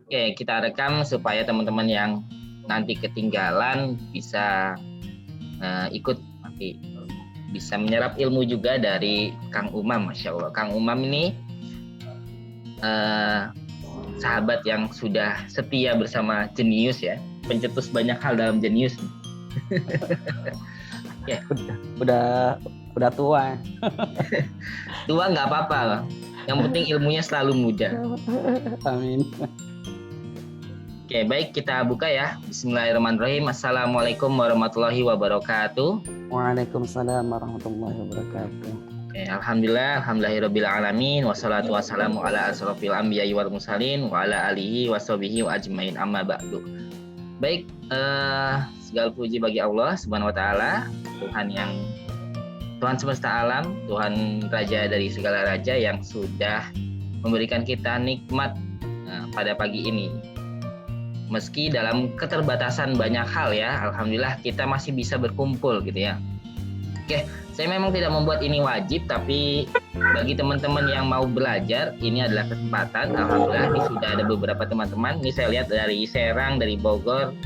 Oke, kita rekam supaya teman-teman yang nanti ketinggalan bisa ikut nanti, bisa menyerap ilmu juga dari Kang Umam. Masya Allah, Kang Umam ini sahabat yang sudah setia bersama Jenius ya, pencetus banyak hal dalam Jenius. Ya. Udah tua. Tua nggak apa-apa, yang penting ilmunya selalu muda. Amin. Oke, baik, kita buka ya. Bismillahirrahmanirrahim. Assalamualaikum warahmatullahi wabarakatuh. Waalaikumsalam warahmatullahi wabarakatuh. Oke, alhamdulillahirabbil alamin, wassalatu wassalamu ala asrofil anbiya'i wal mursalin wa ala alihi washabihi wa ajmain, amma ba'du. Baik, segala puji bagi Allah Subhanahu wa taala, Tuhan semesta alam, Tuhan raja dari segala raja yang sudah memberikan kita nikmat pada pagi ini. Meski dalam keterbatasan banyak hal ya, alhamdulillah kita masih bisa berkumpul gitu ya. Oke, saya memang tidak membuat ini wajib, tapi bagi teman-teman yang mau belajar, ini adalah kesempatan. Alhamdulillah, ini sudah ada beberapa teman-teman. Ini saya lihat dari Serang, dari Bogor,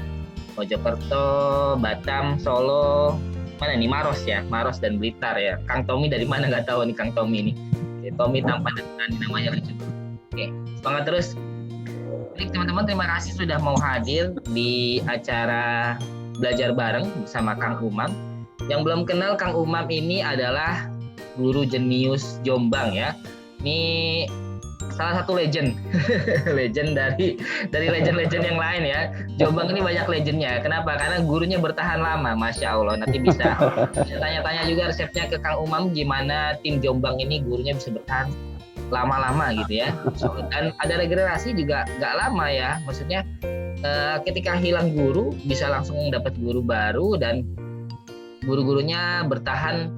Mojokerto, Batam, Solo, mana nih, Maros ya, Maros dan Blitar ya. Kang Tommy dari mana nggak tahu nih Kang Tommy ini. Oke, Tommy tanpa namanya lucu. Oke, semangat terus. Baik teman-teman, terima kasih sudah mau hadir di acara belajar bareng bersama Kang Umam. Yang belum kenal, Kang Umam ini adalah guru Jenius Jombang ya. Ini salah satu legend, legend dari legend-legend yang lain ya. Jombang ini banyak legendnya. Kenapa? Karena gurunya bertahan lama, masya Allah. Nanti bisa tanya-tanya juga resepnya ke Kang Umam, gimana tim Jombang ini gurunya bisa bertahan lama-lama gitu ya. Dan ada regenerasi juga nggak lama ya. Maksudnya ketika hilang guru bisa langsung dapat guru baru, dan guru-gurunya bertahan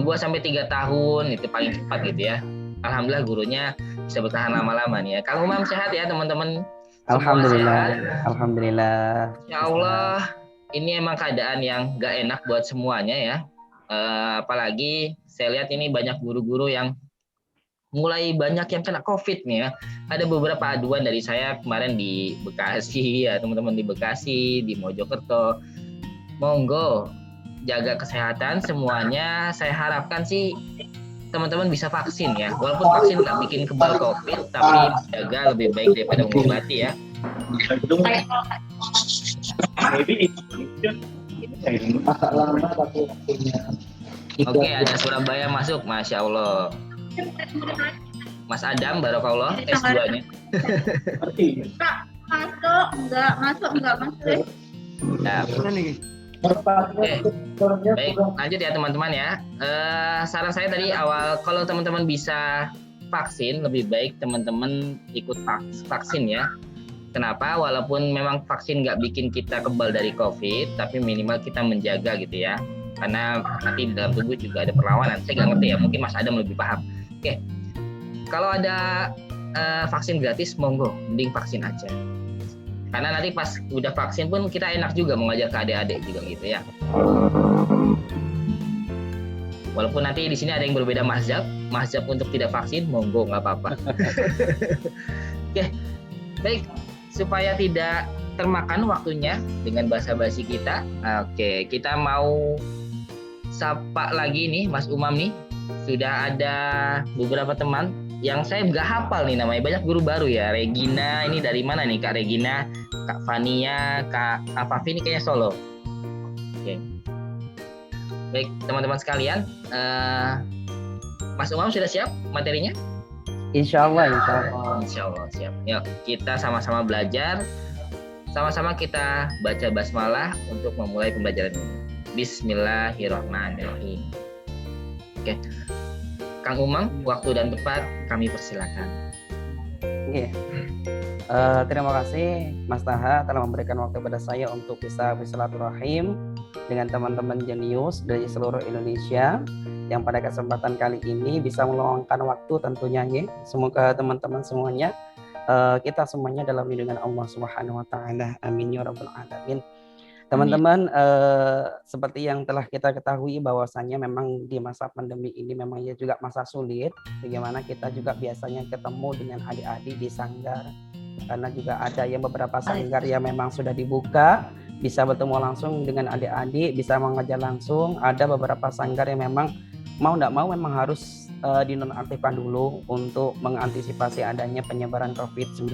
2-3 tahun itu paling cepat gitu ya. Alhamdulillah gurunya bisa bertahan lama-lama nih ya. Kang Umam sehat ya teman-teman? Alhamdulillah. Alhamdulillah. Ya Allah, ini emang keadaan yang nggak enak buat semuanya ya. Apalagi saya lihat ini banyak guru-guru yang mulai banyak yang kena COVID nih ya. Ada beberapa aduan dari saya kemarin di Bekasi ya, teman-teman di Bekasi, di Mojokerto. Monggo jaga kesehatan semuanya. Saya harapkan sih teman-teman bisa vaksin ya. Walaupun vaksin nggak bikin kebal COVID, tapi jaga lebih baik daripada mengobati ya. Oke, ada Surabaya masuk, masya Allah. Mas Adam, barokallah, S2-nya. Masuk enggak. Ya. Oke. Baik, lanjut ya teman-teman ya. Saran saya tadi awal, kalau teman-teman bisa vaksin, lebih baik teman-teman ikut vaksin ya. Kenapa? Walaupun memang vaksin nggak bikin kita kebal dari COVID, tapi minimal kita menjaga gitu ya. Karena nanti di dalam tubuh juga ada perlawanan. Saya nggak ngerti ya, mungkin Mas Adam lebih paham. Oke, kalau ada vaksin gratis, monggo, mending vaksin aja. Karena nanti pas udah vaksin pun kita enak juga mengajar ke adik-adik juga gitu ya. Walaupun nanti di sini ada yang berbeda mazhab untuk tidak vaksin, monggo, nggak apa-apa. Oke, baik, supaya tidak termakan waktunya dengan basa-basi kita. Oke, kita mau sapa lagi nih Mas Umam nih. Sudah ada beberapa teman yang saya nggak hafal nih namanya, banyak guru baru ya. Regina, ini dari mana nih Kak Regina, Kak Fania, Kak Afafi, ini kayaknya Solo. Oke. Baik teman-teman sekalian, Mas Umam sudah siap materinya? Insya Allah. Insya Allah siap. Yuk kita sama-sama belajar, sama-sama kita baca basmalah untuk memulai pembelajaran ini. Bismillahirrahmanirrahim. Oke. Kang Umam, waktu dan tempat kami persilakan. Oke. Terima kasih Mas Taha telah memberikan waktu pada saya untuk bisa bersilaturahim dengan teman-teman Jenius dari seluruh Indonesia yang pada kesempatan kali ini bisa meluangkan waktu tentunya ya. Semoga teman-teman semuanya kita semuanya dalam lindungan Allah Subhanahu wa taala. Amin ya rabbal alamin. Teman-teman, seperti yang telah kita ketahui bahwasannya memang di masa pandemi ini memang juga masa sulit. Bagaimana kita juga biasanya ketemu dengan adik-adik di sanggar, karena juga ada yang beberapa sanggar yang memang sudah dibuka, bisa bertemu langsung dengan adik-adik, bisa mengajar langsung. Ada beberapa sanggar yang memang mau tidak mau memang harus dinonaktifkan dulu untuk mengantisipasi adanya penyebaran COVID-19.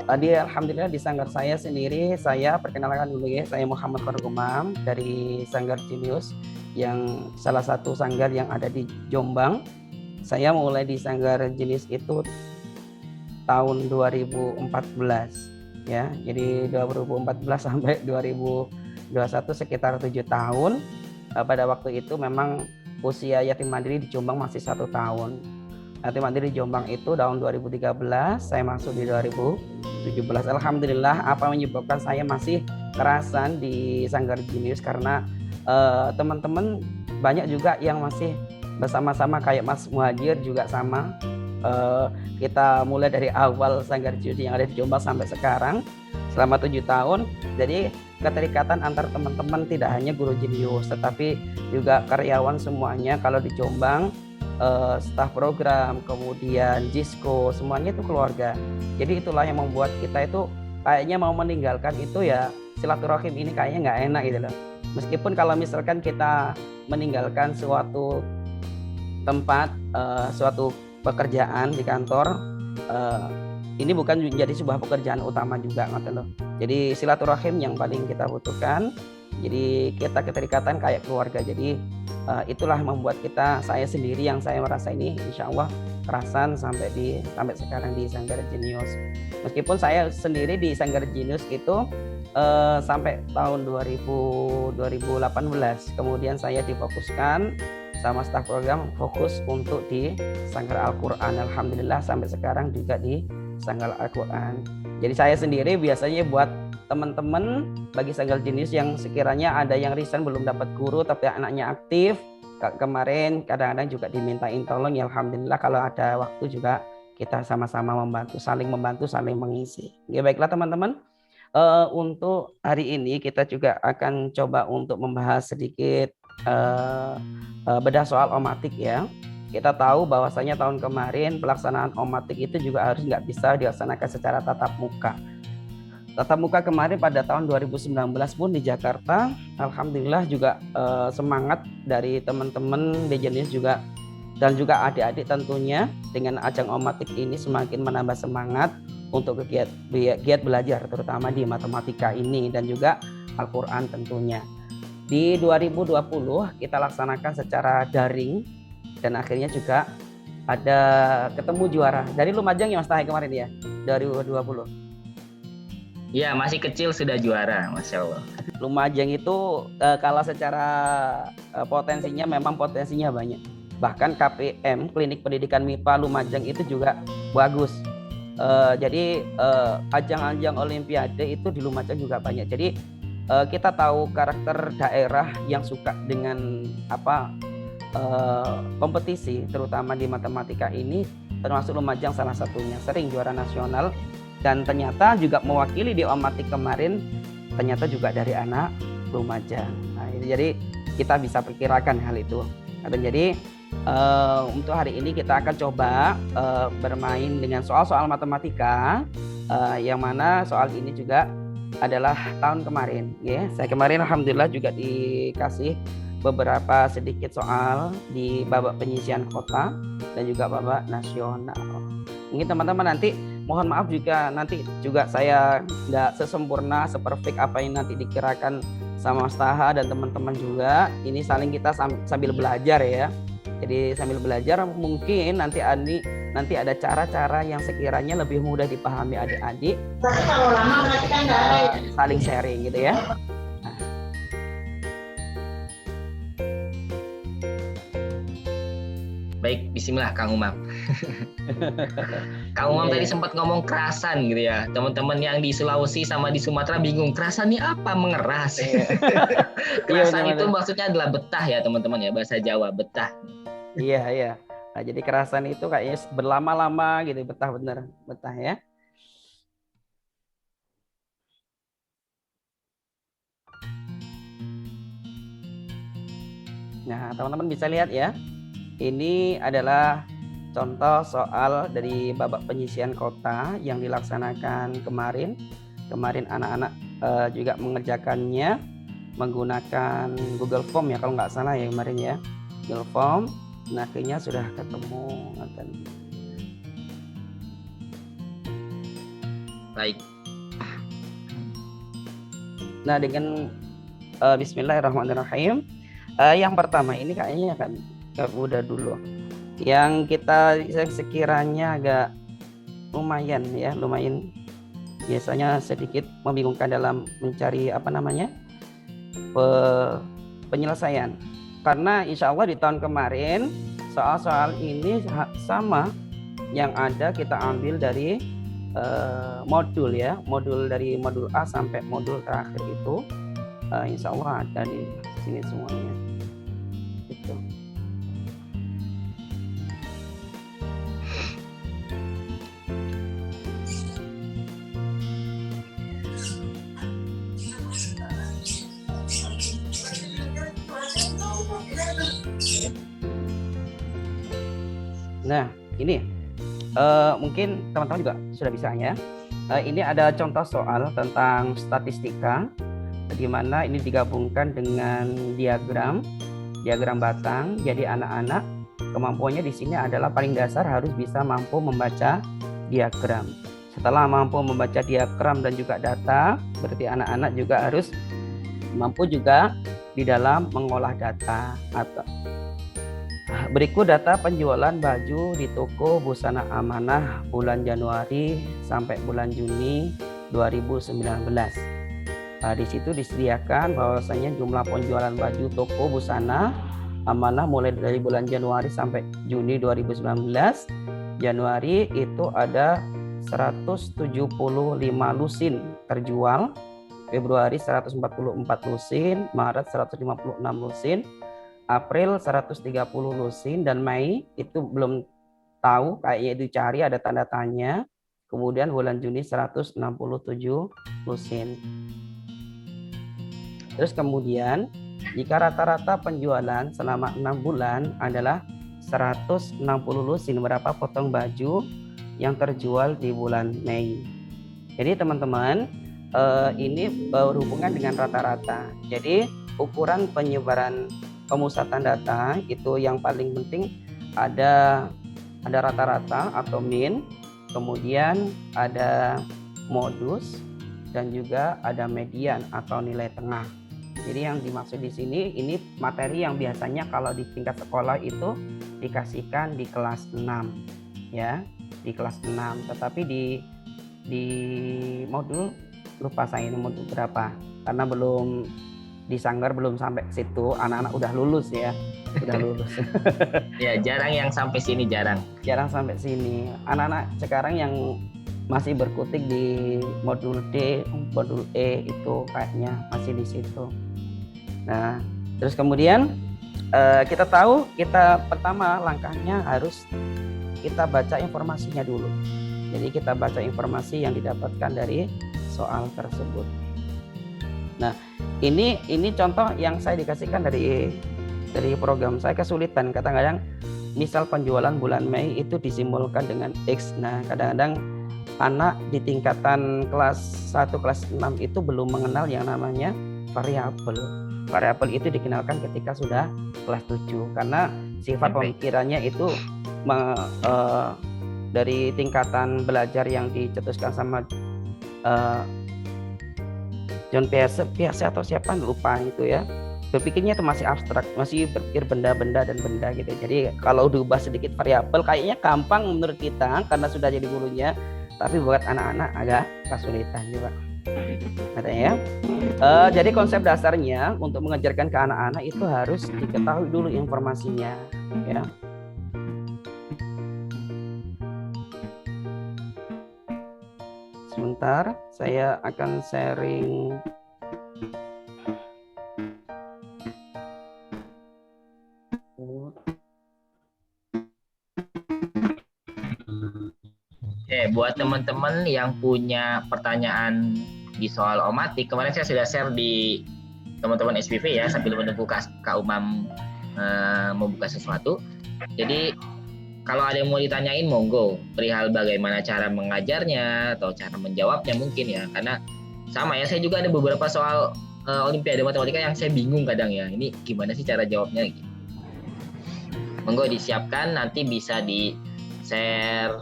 Tadi alhamdulillah di sanggar saya sendiri, saya perkenalkan dulu ya, saya Muhammad Fargumam dari Sanggar Jenius, yang salah satu sanggar yang ada di Jombang. Saya mulai di Sanggar Jenius itu tahun 2014 ya, jadi 2014 sampai 2021 sekitar 7 tahun. Pada waktu itu memang usia yatim mandiri di Jombang masih 1 tahun. Yatim mandiri di Jombang itu tahun 2013, saya masuk di 2017. Alhamdulillah, apa menyebabkan saya masih kerasan di Sanggar Jenius karena teman-teman banyak juga yang masih bersama-sama kayak Mas Muhajir juga sama. Kita mulai dari awal Sanggar Jenius yang ada di Jombang sampai sekarang selama 7 tahun. Jadi keterikatan antar teman-teman tidak hanya guru jenius tetapi juga karyawan semuanya. Kalau di Jombang staf program, kemudian Jisko, semuanya itu keluarga. Jadi itulah yang membuat kita itu kayaknya mau meninggalkan itu ya, silaturahim ini kayaknya nggak enak gitu loh. Meskipun kalau misalkan kita meninggalkan suatu tempat, suatu pekerjaan di kantor, ini bukan menjadi sebuah pekerjaan utama juga gitu loh. Jadi silaturahim yang paling kita butuhkan. Jadi kita keterikatan kayak keluarga. Jadi itulah membuat saya sendiri yang saya merasa ini insya Allah kerasan sampai sekarang di Sanggar Jenius. Meskipun saya sendiri di Sanggar Jenius itu sampai tahun 2018, kemudian saya difokuskan sama staf program fokus untuk di Sanggar Al-Quran. Alhamdulillah sampai sekarang juga di Sanggar Al-Quran. Jadi saya sendiri biasanya buat teman-teman bagi Sanggar Jenius yang sekiranya ada yang resign belum dapat guru tapi anaknya aktif, kemarin kadang-kadang juga dimintain tolong, ya alhamdulillah kalau ada waktu juga kita sama-sama membantu, saling mengisi. Ya baiklah teman-teman, untuk hari ini kita juga akan coba untuk membahas sedikit bedah soal omatik ya. Kita tahu bahwasanya tahun kemarin pelaksanaan omatik itu juga harus nggak bisa dilaksanakan secara tatap muka. Tatap muka kemarin pada tahun 2019 pun di Jakarta, alhamdulillah juga semangat dari teman-teman di Jenius juga dan juga adik-adik tentunya dengan ajang omatik ini semakin menambah semangat untuk giat belajar terutama di matematika ini dan juga Al-Quran tentunya. Di 2020 kita laksanakan secara daring dan akhirnya juga ada ketemu juara dari Lumajang ya Mas Tahe kemarin ya, 2020. Ya, masih kecil sudah juara, Masya Allah. Lumajang itu kalau secara potensinya memang potensinya banyak. Bahkan KPM, Klinik Pendidikan MIPA Lumajang itu juga bagus. Jadi ajang-ajang Olimpiade itu di Lumajang juga banyak. Jadi kita tahu karakter daerah yang suka dengan kompetisi, terutama di matematika ini, termasuk Lumajang salah satunya, sering juara nasional. Dan ternyata juga mewakili di omatik kemarin ternyata juga dari anak Lumajang. Nah, jadi kita bisa perkirakan hal itu. Dan jadi untuk hari ini kita akan coba bermain dengan soal-soal matematika, yang mana soal ini juga adalah tahun kemarin. Ya, saya kemarin alhamdulillah juga dikasih beberapa sedikit soal di babak penyisian kota dan juga babak nasional. Mungkin teman-teman nanti mohon maaf juga nanti juga saya nggak sesempurna seperfect apa yang nanti dikirakan sama Mas Taha dan teman-teman juga. Ini saling kita sambil belajar ya. Jadi sambil belajar mungkin nanti ada cara-cara yang sekiranya lebih mudah dipahami adik-adik. Tapi kalau lama berarti kan nggak ada ya? Saling sharing gitu ya. Baik, bismillah Kang Umam. Kang Umam tadi sempat ngomong kerasan gitu ya. Teman-teman yang di Sulawesi sama di Sumatera bingung, kerasan ini apa? Mengeras. Kerasan itu maksudnya adalah betah ya teman-teman ya, bahasa Jawa, betah. Iya. Nah, jadi kerasan itu kayaknya berlama-lama gitu, betah bener, betah ya. Nah, teman-teman bisa lihat ya. Ini adalah contoh soal dari babak penyisian kota yang dilaksanakan kemarin. Kemarin anak-anak juga mengerjakannya menggunakan Google Form ya, kalau nggak salah ya kemarin ya, Google Form. Nah, akhirnya sudah ketemu. Baik. Nah, dengan Bismillahirrahmanirrahim. Yang pertama ini kayaknya kan udah dulu. Yang kita sekiranya agak lumayan biasanya sedikit membingungkan dalam mencari penyelesaian, karena insya Allah di tahun kemarin soal-soal ini sama yang ada kita ambil dari modul dari modul A sampai modul terakhir itu insya Allah ada di sini semuanya gitu. Nah, ini mungkin teman-teman juga sudah bisa ya. Ini ada contoh soal tentang statistika, di mana ini digabungkan dengan diagram batang. Jadi anak-anak kemampuannya di sini adalah paling dasar harus bisa mampu membaca diagram. Setelah mampu membaca diagram dan juga data, berarti anak-anak juga harus mampu juga di dalam mengolah data. Berikut data penjualan baju di toko Busana Amanah bulan Januari sampai bulan Juni 2019. Di situ disediakan bahwasanya jumlah penjualan baju toko Busana Amanah mulai dari bulan Januari sampai Juni 2019. Januari itu ada 175 lusin terjual, Februari 144 lusin, Maret 156 lusin, April 130 lusin, dan Mei itu belum tahu, kayaknya dicari ada tanda tanya. Kemudian bulan Juni 167 lusin. Terus kemudian jika rata-rata penjualan selama 6 bulan adalah 160 lusin, berapa potong baju yang terjual di bulan Mei. Jadi teman-teman, ini berhubungan dengan rata-rata. Jadi ukuran penyebaran pemusatan data itu yang paling penting ada rata-rata atau min, kemudian ada modus, dan juga ada median atau nilai tengah. Jadi yang dimaksud di sini ini materi yang biasanya kalau di tingkat sekolah itu dikasihkan di kelas 6 ya, di kelas 6. Tetapi di modul lupa saya ini modul berapa, karena belum di Sanggar belum sampai ke situ, anak-anak udah lulus ya, udah lulus. Ya, jarang yang sampai sini, jarang sampai sini. Anak-anak sekarang yang masih berkutik di modul D, modul E itu kayaknya masih di situ. Nah, terus kemudian kita tahu pertama langkahnya harus kita baca informasinya dulu. Jadi kita baca informasi yang didapatkan dari soal tersebut. Nah, ini contoh yang saya dikasihkan dari program saya. Kesulitan kadang-kadang, misal penjualan bulan Mei itu disimbolkan dengan X. Nah, kadang-kadang anak di tingkatan kelas 1, kelas 6 itu belum mengenal yang namanya variabel. Variabel itu dikenalkan ketika sudah kelas 7, karena sifat pemikirannya itu dari tingkatan belajar yang dicetuskan sama John Peirce atau siapa lupa itu ya, berpikirnya itu masih abstrak, masih berpikir benda-benda dan benda gitu. Jadi kalau diubah sedikit variabel kayaknya gampang menurut kita karena sudah jadi gurunya, tapi buat anak-anak agak kesulitan juga katanya ya. Jadi konsep dasarnya untuk mengajarkan ke anak-anak itu harus diketahui dulu informasinya ya. Sebentar, saya akan sharing. Oke, buat teman-teman yang punya pertanyaan di soal omatik, kemarin saya sudah share di teman-teman SPV ya, sambil menunggu Kak Umam membuka sesuatu. Jadi kalau ada yang mau ditanyain monggo, perihal bagaimana cara mengajarnya atau cara menjawabnya mungkin ya, karena sama ya, saya juga ada beberapa soal Olimpiade Matematika yang saya bingung kadang ya, ini gimana sih cara jawabnya gitu. Monggo disiapkan, nanti bisa di share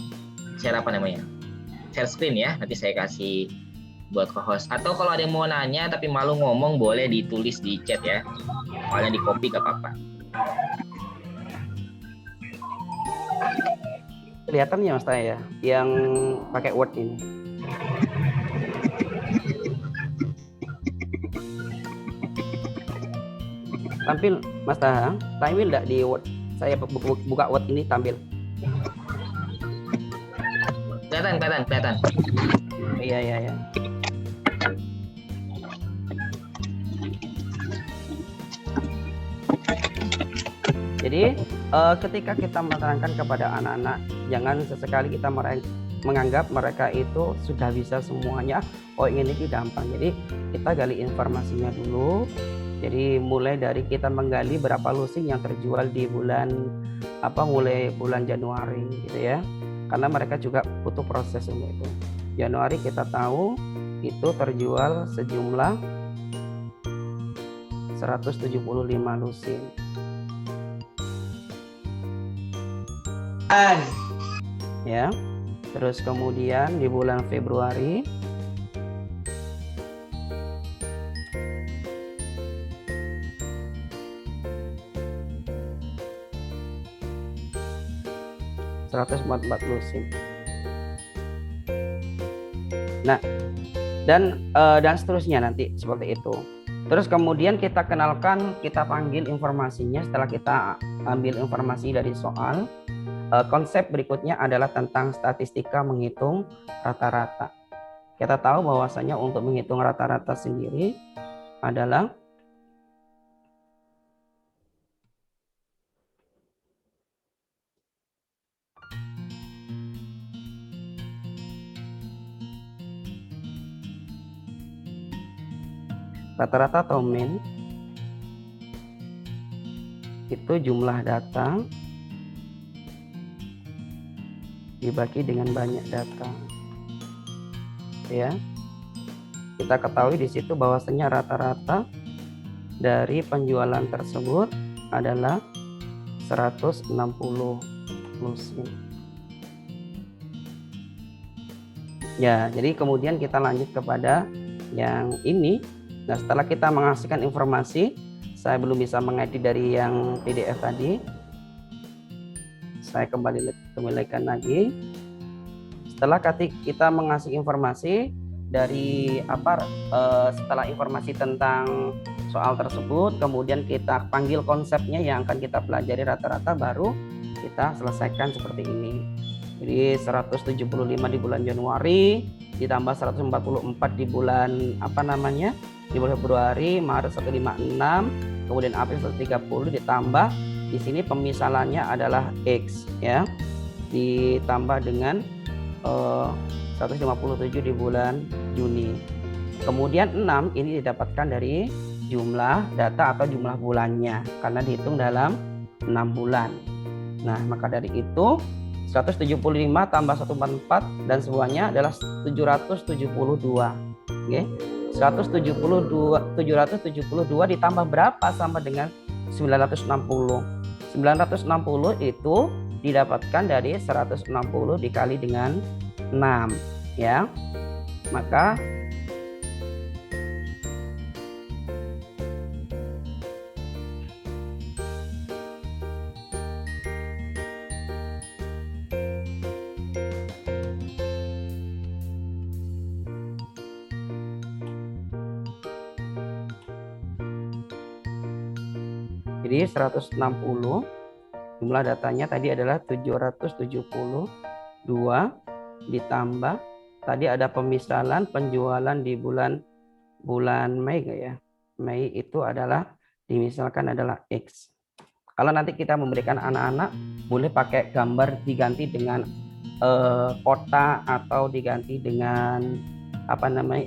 apa namanya, share screen ya, nanti saya kasih buat co-host. Atau kalau ada yang mau nanya tapi malu ngomong, boleh ditulis di chat ya, soalnya di copy gak apa-apa. Kelihatan ya Mas Taya ya, yang pakai Word ini. Tampil Mas Taha, tampil enggak di Word? Saya buka Word ini tampil. Kelihatan. Iya. Jadi ketika kita menerangkan kepada anak-anak, jangan sesekali kita menganggap mereka itu sudah bisa semuanya. Oh ini gampang. Jadi kita gali informasinya dulu. Jadi mulai dari kita menggali berapa lusin yang terjual di mulai bulan Januari gitu ya. Karena mereka juga butuh proses untuk itu. Januari kita tahu itu terjual sejumlah 175 lusin. Ya, terus kemudian di bulan Februari (144 lusin). Nah, dan seterusnya nanti seperti itu. Terus kemudian kita kenalkan, kita panggil informasinya. Setelah kita ambil informasi dari soal, konsep berikutnya adalah tentang statistika menghitung rata-rata. Kita tahu bahwasanya untuk menghitung rata-rata sendiri adalah rata-rata atau mean itu jumlah data dibagi dengan banyak data. Ya. Kita ketahui di situ bahwasanya rata-rata dari penjualan tersebut adalah 160 lusin. Ya, jadi kemudian kita lanjut kepada yang ini. Nah, setelah kita mengasihkan informasi, saya belum bisa mengedit dari yang PDF tadi. Saya kembalikan lagi. Setelah kita mengasih informasi dari setelah informasi tentang soal tersebut, kemudian kita panggil konsepnya yang akan kita pelajari rata-rata, baru kita selesaikan seperti ini. Jadi 175 di bulan Januari ditambah 144 di bulan di bulan Februari, Maret 156, kemudian April 130 ditambah di sini pemisalannya adalah X ya, ditambah dengan 157 di bulan Juni. Kemudian 6 ini didapatkan dari jumlah data atau jumlah bulannya karena dihitung dalam 6 bulan. Nah, maka dari itu 175 tambah 144 dan semuanya adalah 772. Oke. 772 ditambah berapa sama dengan 960. 960 itu didapatkan dari 160 dikali dengan 6 ya. Maka jadi 160 jumlah datanya tadi adalah 772 ditambah tadi ada pemisalan penjualan di bulan Mei ya. Mei itu adalah dimisalkan adalah X. Kalau nanti kita memberikan anak-anak boleh pakai gambar diganti dengan kota atau diganti dengan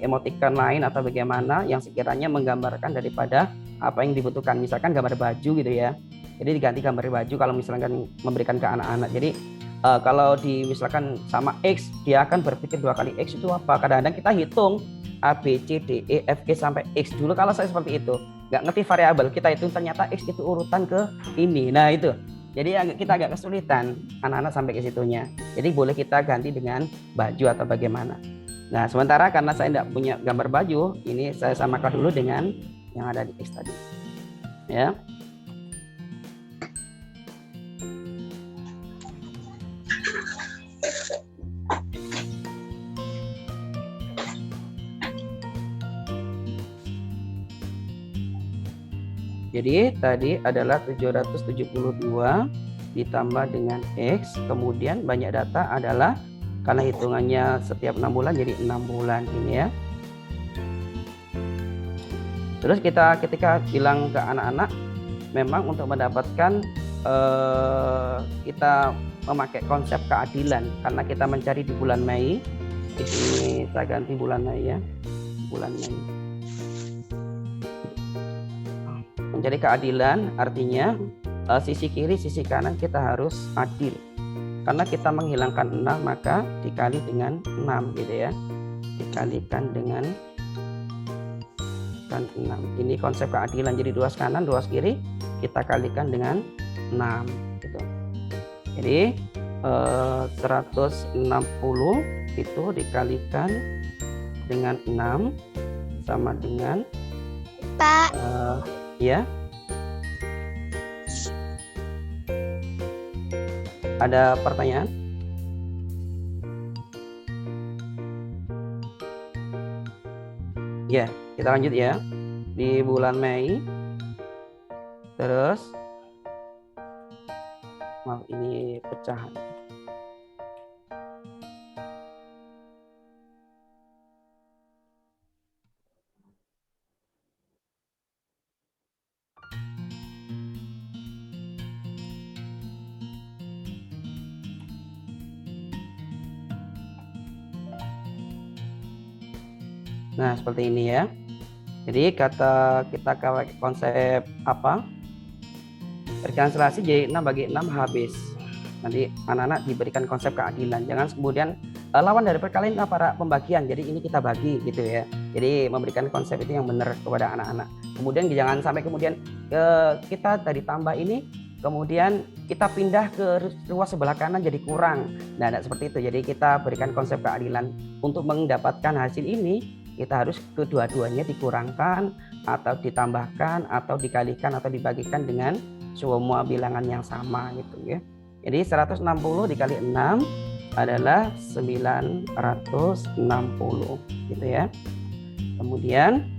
emoticon lain atau bagaimana yang sekiranya menggambarkan daripada apa yang dibutuhkan, misalkan gambar baju gitu ya. Jadi diganti gambar baju kalau misalkan memberikan ke anak-anak. Jadi kalau misalkan sama X, dia akan berpikir 2 kali X itu apa. Kadang-kadang kita hitung A, B, C, D, E, F, G sampai X dulu. Kalau saya seperti itu, nggak ngerti variabel, kita hitung ternyata X itu urutan ke ini. Nah itu, jadi kita agak kesulitan anak-anak sampai ke situnya. Jadi boleh kita ganti dengan baju atau bagaimana. Nah sementara karena saya tidak punya gambar baju, ini saya samakan dulu dengan yang ada di X tadi. Ya. Jadi tadi adalah 772 ditambah dengan X, kemudian banyak data adalah karena hitungannya setiap 6 bulan jadi 6 bulan ini ya. Terus ketika bilang ke anak-anak, memang untuk mendapatkan kita memakai konsep keadilan karena kita mencari di bulan Mei. Ini saya ganti bulan Mei ya, bulan Mei. Mencari keadilan artinya sisi kiri, sisi kanan kita harus adil. Karena kita menghilangkan 6 maka dikali dengan 6 gitu ya. Dikalikan dengan 6. Ini konsep keadilan. Jadi 2 kanan, 2 kiri kita kalikan dengan 6 gitu. Jadi 160 itu dikalikan dengan 6 sama dengan Pak. Ya. Ada pertanyaan? Ya, kita lanjut ya. Di bulan Mei. Terus maaf ini pecahan. Nah, seperti ini ya. Jadi kita pakai konsep apa? Rekonsiliasi jadi 6/6 habis. Nanti anak-anak diberikan konsep keadilan. Jangan kemudian lawan dari perkalian apa pembagian. Jadi ini kita bagi gitu ya. Jadi memberikan konsep itu yang benar kepada anak-anak. Kemudian jangan sampai kemudian kita dari tambah ini kemudian kita pindah ke ruas sebelah kanan jadi kurang. Nah, seperti itu. Jadi kita berikan konsep keadilan untuk mendapatkan hasil ini. Kita harus kedua-duanya dikurangkan atau ditambahkan atau dikalikan atau dibagikan dengan semua bilangan yang sama gitu ya. Jadi 160 dikali 6 adalah 960 gitu ya. Kemudian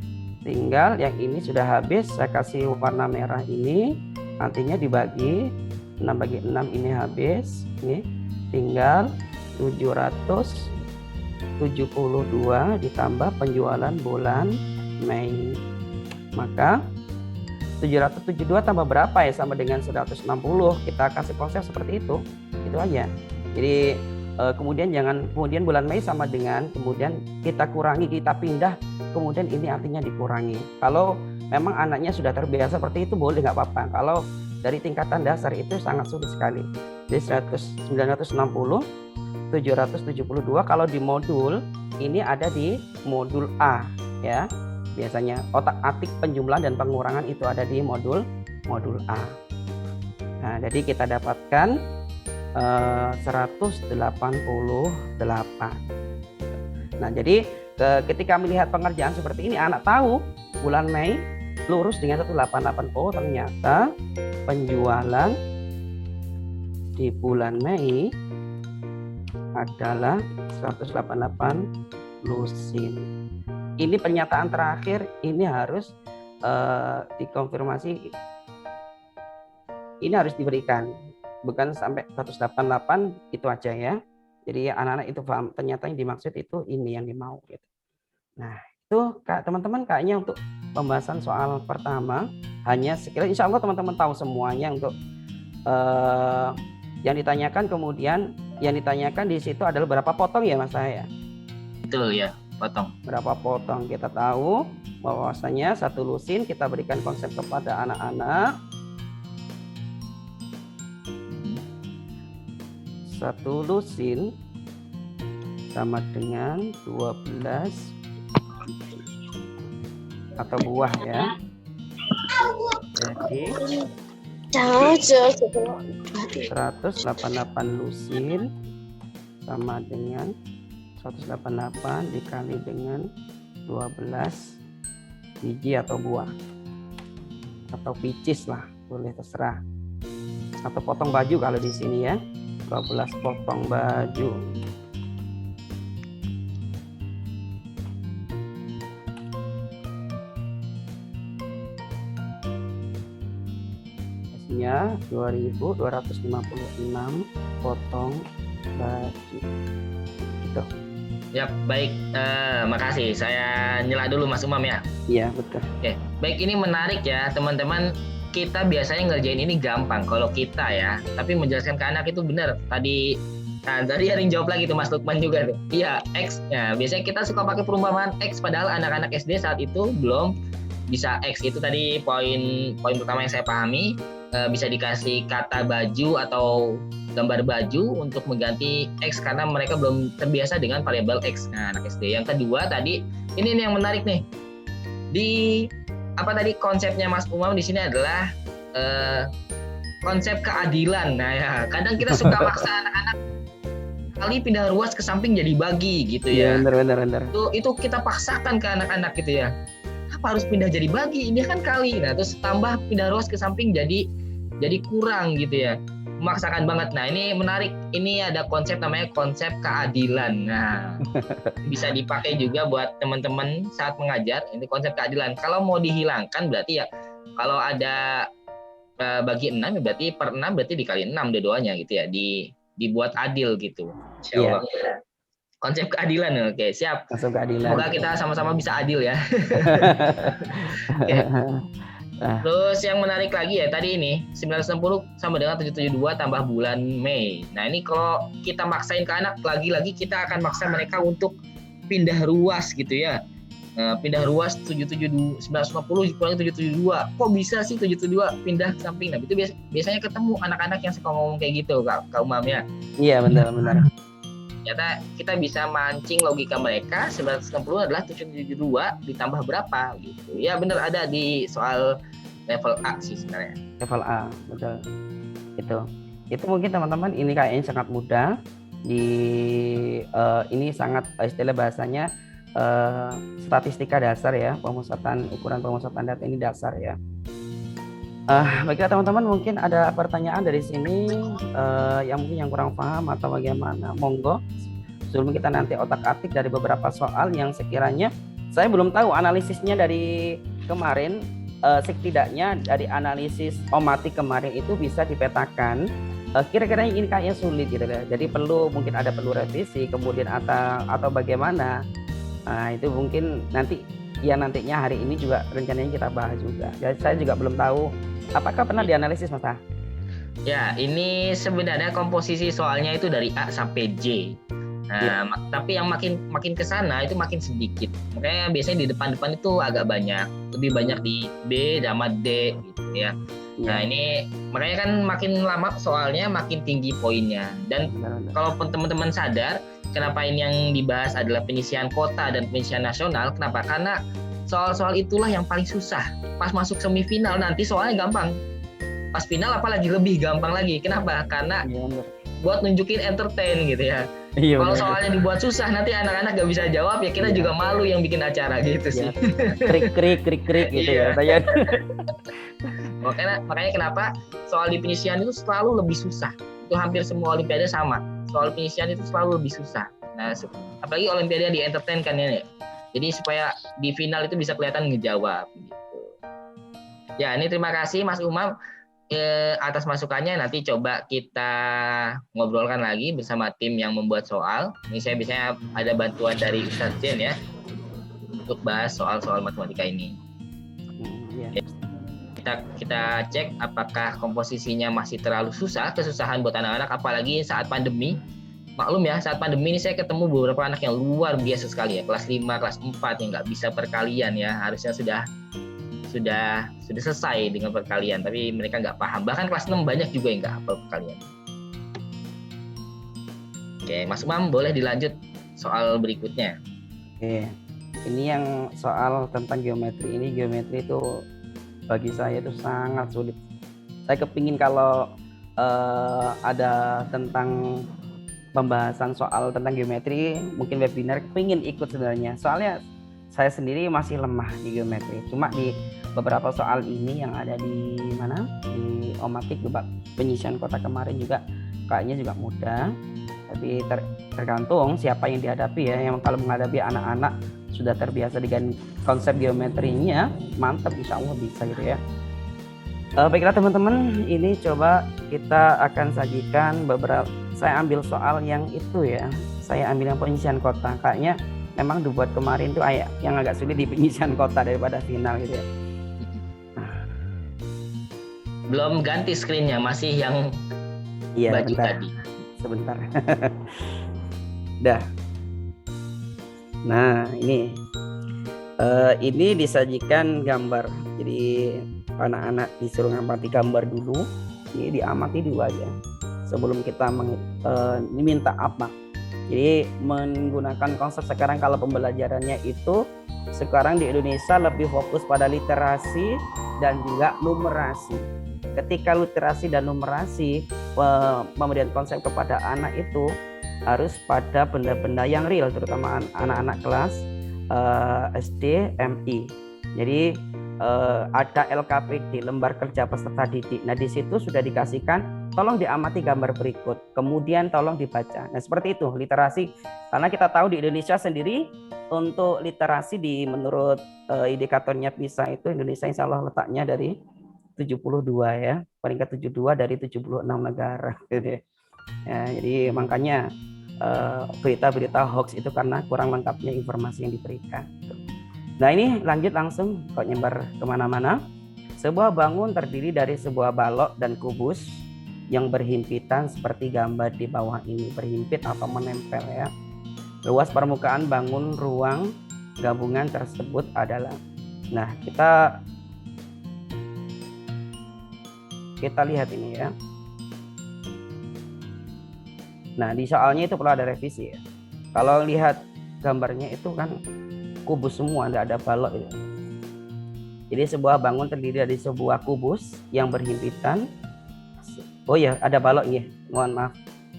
tinggal yang ini sudah habis, saya kasih warna merah ini, artinya dibagi 6/6 ini habis, ini tinggal 772 ditambah penjualan bulan Mei. Maka 772 tambah berapa ya, sama dengan 160. Kita kasih konsep seperti itu aja. Jadi kemudian kemudian bulan Mei sama dengan kemudian kita kurangi, kita pindah, kemudian ini artinya dikurangi. Kalau memang anaknya sudah terbiasa seperti itu boleh, nggak apa-apa. Kalau dari tingkatan dasar itu sangat sulit sekali. Jadi 960 772 kalau di modul ini ada di modul A ya. Biasanya otak-atik penjumlahan dan pengurangan itu ada di modul A. Nah, jadi kita dapatkan 188. Nah, jadi ketika melihat pengerjaan seperti ini anak tahu bulan Mei lurus dengan 188. Oh, ternyata penjualan di bulan Mei adalah 188 lusin. Ini pernyataan terakhir, ini harus dikonfirmasi, ini harus diberikan, bukan sampai 188 itu aja ya. Jadi anak-anak itu paham ternyata yang dimaksud itu ini yang dimau gitu. Nah itu teman-teman kayaknya untuk pembahasan soal pertama hanya sekilas, insya Allah teman-teman tahu semuanya untuk yang ditanyakan. Kemudian yang ditanyakan di situ adalah berapa potong ya Mas saya? Betul ya, potong. Berapa potong, kita tahu bahwasanya satu lusin kita berikan konsep kepada anak-anak satu lusin sama dengan 12 atau buah ya. Jadi 188 lusin sama dengan 188 dikali dengan 12 biji atau buah atau picis lah, boleh terserah, atau potong baju kalau di sini ya, 12 potong baju. Hasilnya 2256 potong baju gitu. Ya, baik. Makasih. Saya nyela dulu Mas Umam ya. Iya, betul. Oke, baik, ini menarik ya teman-teman. Kita biasanya ngerjain ini gampang kalau kita ya, tapi menjelaskan ke anak itu benar. Tadi ada yang jawab lagi tuh Mas Lukman juga tuh. Iya, X. Ya, biasanya kita suka pakai perumpamaan X, padahal anak-anak SD saat itu belum bisa X. Itu tadi poin pertama yang saya pahami. Bisa dikasih kata baju atau gambar baju untuk mengganti X karena mereka belum terbiasa dengan variabel X. Nah, anak SD. Yang kedua tadi, ini yang menarik nih. Di apa tadi konsepnya Mas Umam di sini adalah konsep keadilan. Nah ya, kadang kita suka maksa anak-anak kali pindah ruas ke samping jadi bagi gitu ya. Benar. Itu kita paksakan ke anak-anak gitu ya. Apa harus pindah jadi bagi? Ini kan kali. Nah, terus tambah pindah ruas ke samping jadi kurang gitu ya. Memaksakan banget. Nah, ini menarik. Ini ada konsep namanya konsep keadilan. Nah, bisa dipakai juga buat teman-teman saat mengajar. Ini konsep keadilan. Kalau mau dihilangkan berarti ya kalau ada bagi 6 ya berarti per 6 berarti dikali 6 dua-duanya gitu ya. Dibuat adil gitu. Insyaallah. Yeah. Konsep keadilan. Oke, siap. Konsep keadilan. Semoga kita sama-sama bisa adil ya. Okay. Terus yang menarik lagi ya tadi ini 960 sama dengan 772 tambah bulan Mei. Nah ini kalau kita maksain ke anak, lagi-lagi kita akan maksa mereka untuk pindah ruas gitu ya. Pindah ruas 950 dikurangi 772. Kok bisa sih 772 pindah ke samping? Nah itu biasanya ketemu anak-anak yang suka ngomong kayak gitu Kak Umam ya. Iya benar. Ternyata kita bisa mancing logika mereka. 960 adalah 772 ditambah berapa gitu. Ya benar, ada di soal level A sih sebenarnya. Level A, betul. Itu mungkin teman-teman ini kayaknya sangat mudah. Ini sangat istilah bahasanya statistika dasar ya, ukuran pemusatan data ini dasar ya. Baiklah teman-teman, mungkin ada pertanyaan dari sini yang mungkin yang kurang paham atau bagaimana, monggo. Sebelum kita nanti otak-atik dari beberapa soal yang sekiranya saya belum tahu analisisnya dari kemarin, setidaknya dari analisis Omatik kemarin itu bisa dipetakan. Kira-kira ini kayaknya sulit gitu ya. Jadi perlu revisi kemudian atau bagaimana. Nah, itu mungkin nantinya hari ini juga rencananya kita bahas juga. Jadi saya juga belum tahu apakah pernah dianalisis Mas? Ya, ini sebenarnya komposisi soalnya itu dari A sampai J. Nah, tapi yang makin ke sana itu makin sedikit. Makanya biasanya di depan-depan itu agak banyak, lebih banyak di B sama D gitu ya. Nah, ini makanya kan makin lama soalnya makin tinggi poinnya. Dan kalaupun teman-teman sadar kenapa ini yang dibahas adalah penyisian kota dan penyisian nasional, kenapa? Karena soal-soal itulah yang paling susah. Pas masuk semifinal nanti soalnya gampang. Pas final apalagi lebih gampang lagi. Kenapa? Karena buat nunjukin entertain gitu ya. Kalau soalnya dibuat susah nanti anak-anak gak bisa jawab ya kita juga malu yang bikin acara gitu sih. Krik gitu ya. Makanya kenapa soal di penyisian itu selalu lebih susah. Itu hampir semua olimpiade sama. Soal penyisian itu selalu lebih susah. Nah, apalagi olimpiade di entertain kan ya. Jadi supaya di final itu bisa kelihatan ngejawab gitu. Ya, ini terima kasih Mas Umam atas masukannya. Nanti coba kita ngobrolkan lagi bersama tim yang membuat soal. Ini saya biasanya ada bantuan dari Ustadz Jen ya untuk bahas soal-soal matematika ini. Kita cek apakah komposisinya masih terlalu susah, kesusahan buat anak-anak, apalagi saat pandemi. Maklum ya, saat pandemi ini saya ketemu beberapa anak yang luar biasa sekali ya, kelas 5, kelas 4 yang nggak bisa perkalian ya, harusnya sudah selesai dengan perkalian, tapi mereka nggak paham. Bahkan kelas 6 banyak juga yang nggak hafal perkalian. Oke, Mas Umam boleh dilanjut soal berikutnya. Oke, ini yang soal tentang geometri ini. Geometri itu bagi saya itu sangat sulit. Saya kepingin kalau ada tentang pembahasan soal tentang geometri, mungkin webinar, kepingin ikut sebenarnya. Soalnya saya sendiri masih lemah di geometri. Cuma di beberapa soal ini yang ada di mana, di Omatik penyisian kota kemarin juga kayaknya juga mudah. Tapi tergantung siapa yang dihadapi ya. Yang kalau menghadapi anak-anak sudah terbiasa dengan konsep geometrinya, mantap, insya Allah bisa gitu ya. Baiklah teman-teman, ini coba kita akan sajikan beberapa. Saya ambil soal yang itu ya. Saya ambil yang penyisian kota. Kayaknya memang dibuat kemarin tuh yang agak sulit di penyisian kota daripada final gitu ya. Belum ganti screen-nya, masih yang baju bentar. tadi. Sebentar. Dah. Nah, ini disajikan gambar. Jadi anak-anak disuruh ngamati gambar dulu. Ini diamati dulu aja. Sebelum kita minta apa. Jadi menggunakan konsep sekarang kalau pembelajarannya itu sekarang di Indonesia lebih fokus pada literasi dan juga numerasi. Ketika literasi dan numerasi, pemberian konsep kepada anak itu harus pada benda-benda yang real, terutama anak-anak kelas SD, MI. Jadi ada LKPD, lembar kerja peserta didik. Nah, di situ sudah dikasihkan, tolong diamati gambar berikut, kemudian tolong dibaca. Nah, seperti itu literasi. Karena kita tahu di Indonesia sendiri untuk literasi menurut indikatornya PISA itu Indonesia insya Allah letaknya dari 72 ya, peringkat 72 dari 76 negara gitu ya. Jadi makanya berita-berita hoax itu karena kurang lengkapnya informasi yang diberikan. Nah, ini lanjut langsung kok nyebar kemana-mana. Sebuah bangun terdiri dari sebuah balok dan kubus yang berhimpitan seperti gambar di bawah ini. Berhimpit atau menempel ya. Luas permukaan bangun ruang gabungan tersebut adalah, nah kita lihat ini ya. Nah, di soalnya itu perlu ada revisi ya. Kalau lihat gambarnya itu kan kubus semua, tidak ada balok itu. Jadi sebuah bangun terdiri dari sebuah kubus yang berhimpitan. Oh ya, ada balok ya. Mohon maaf.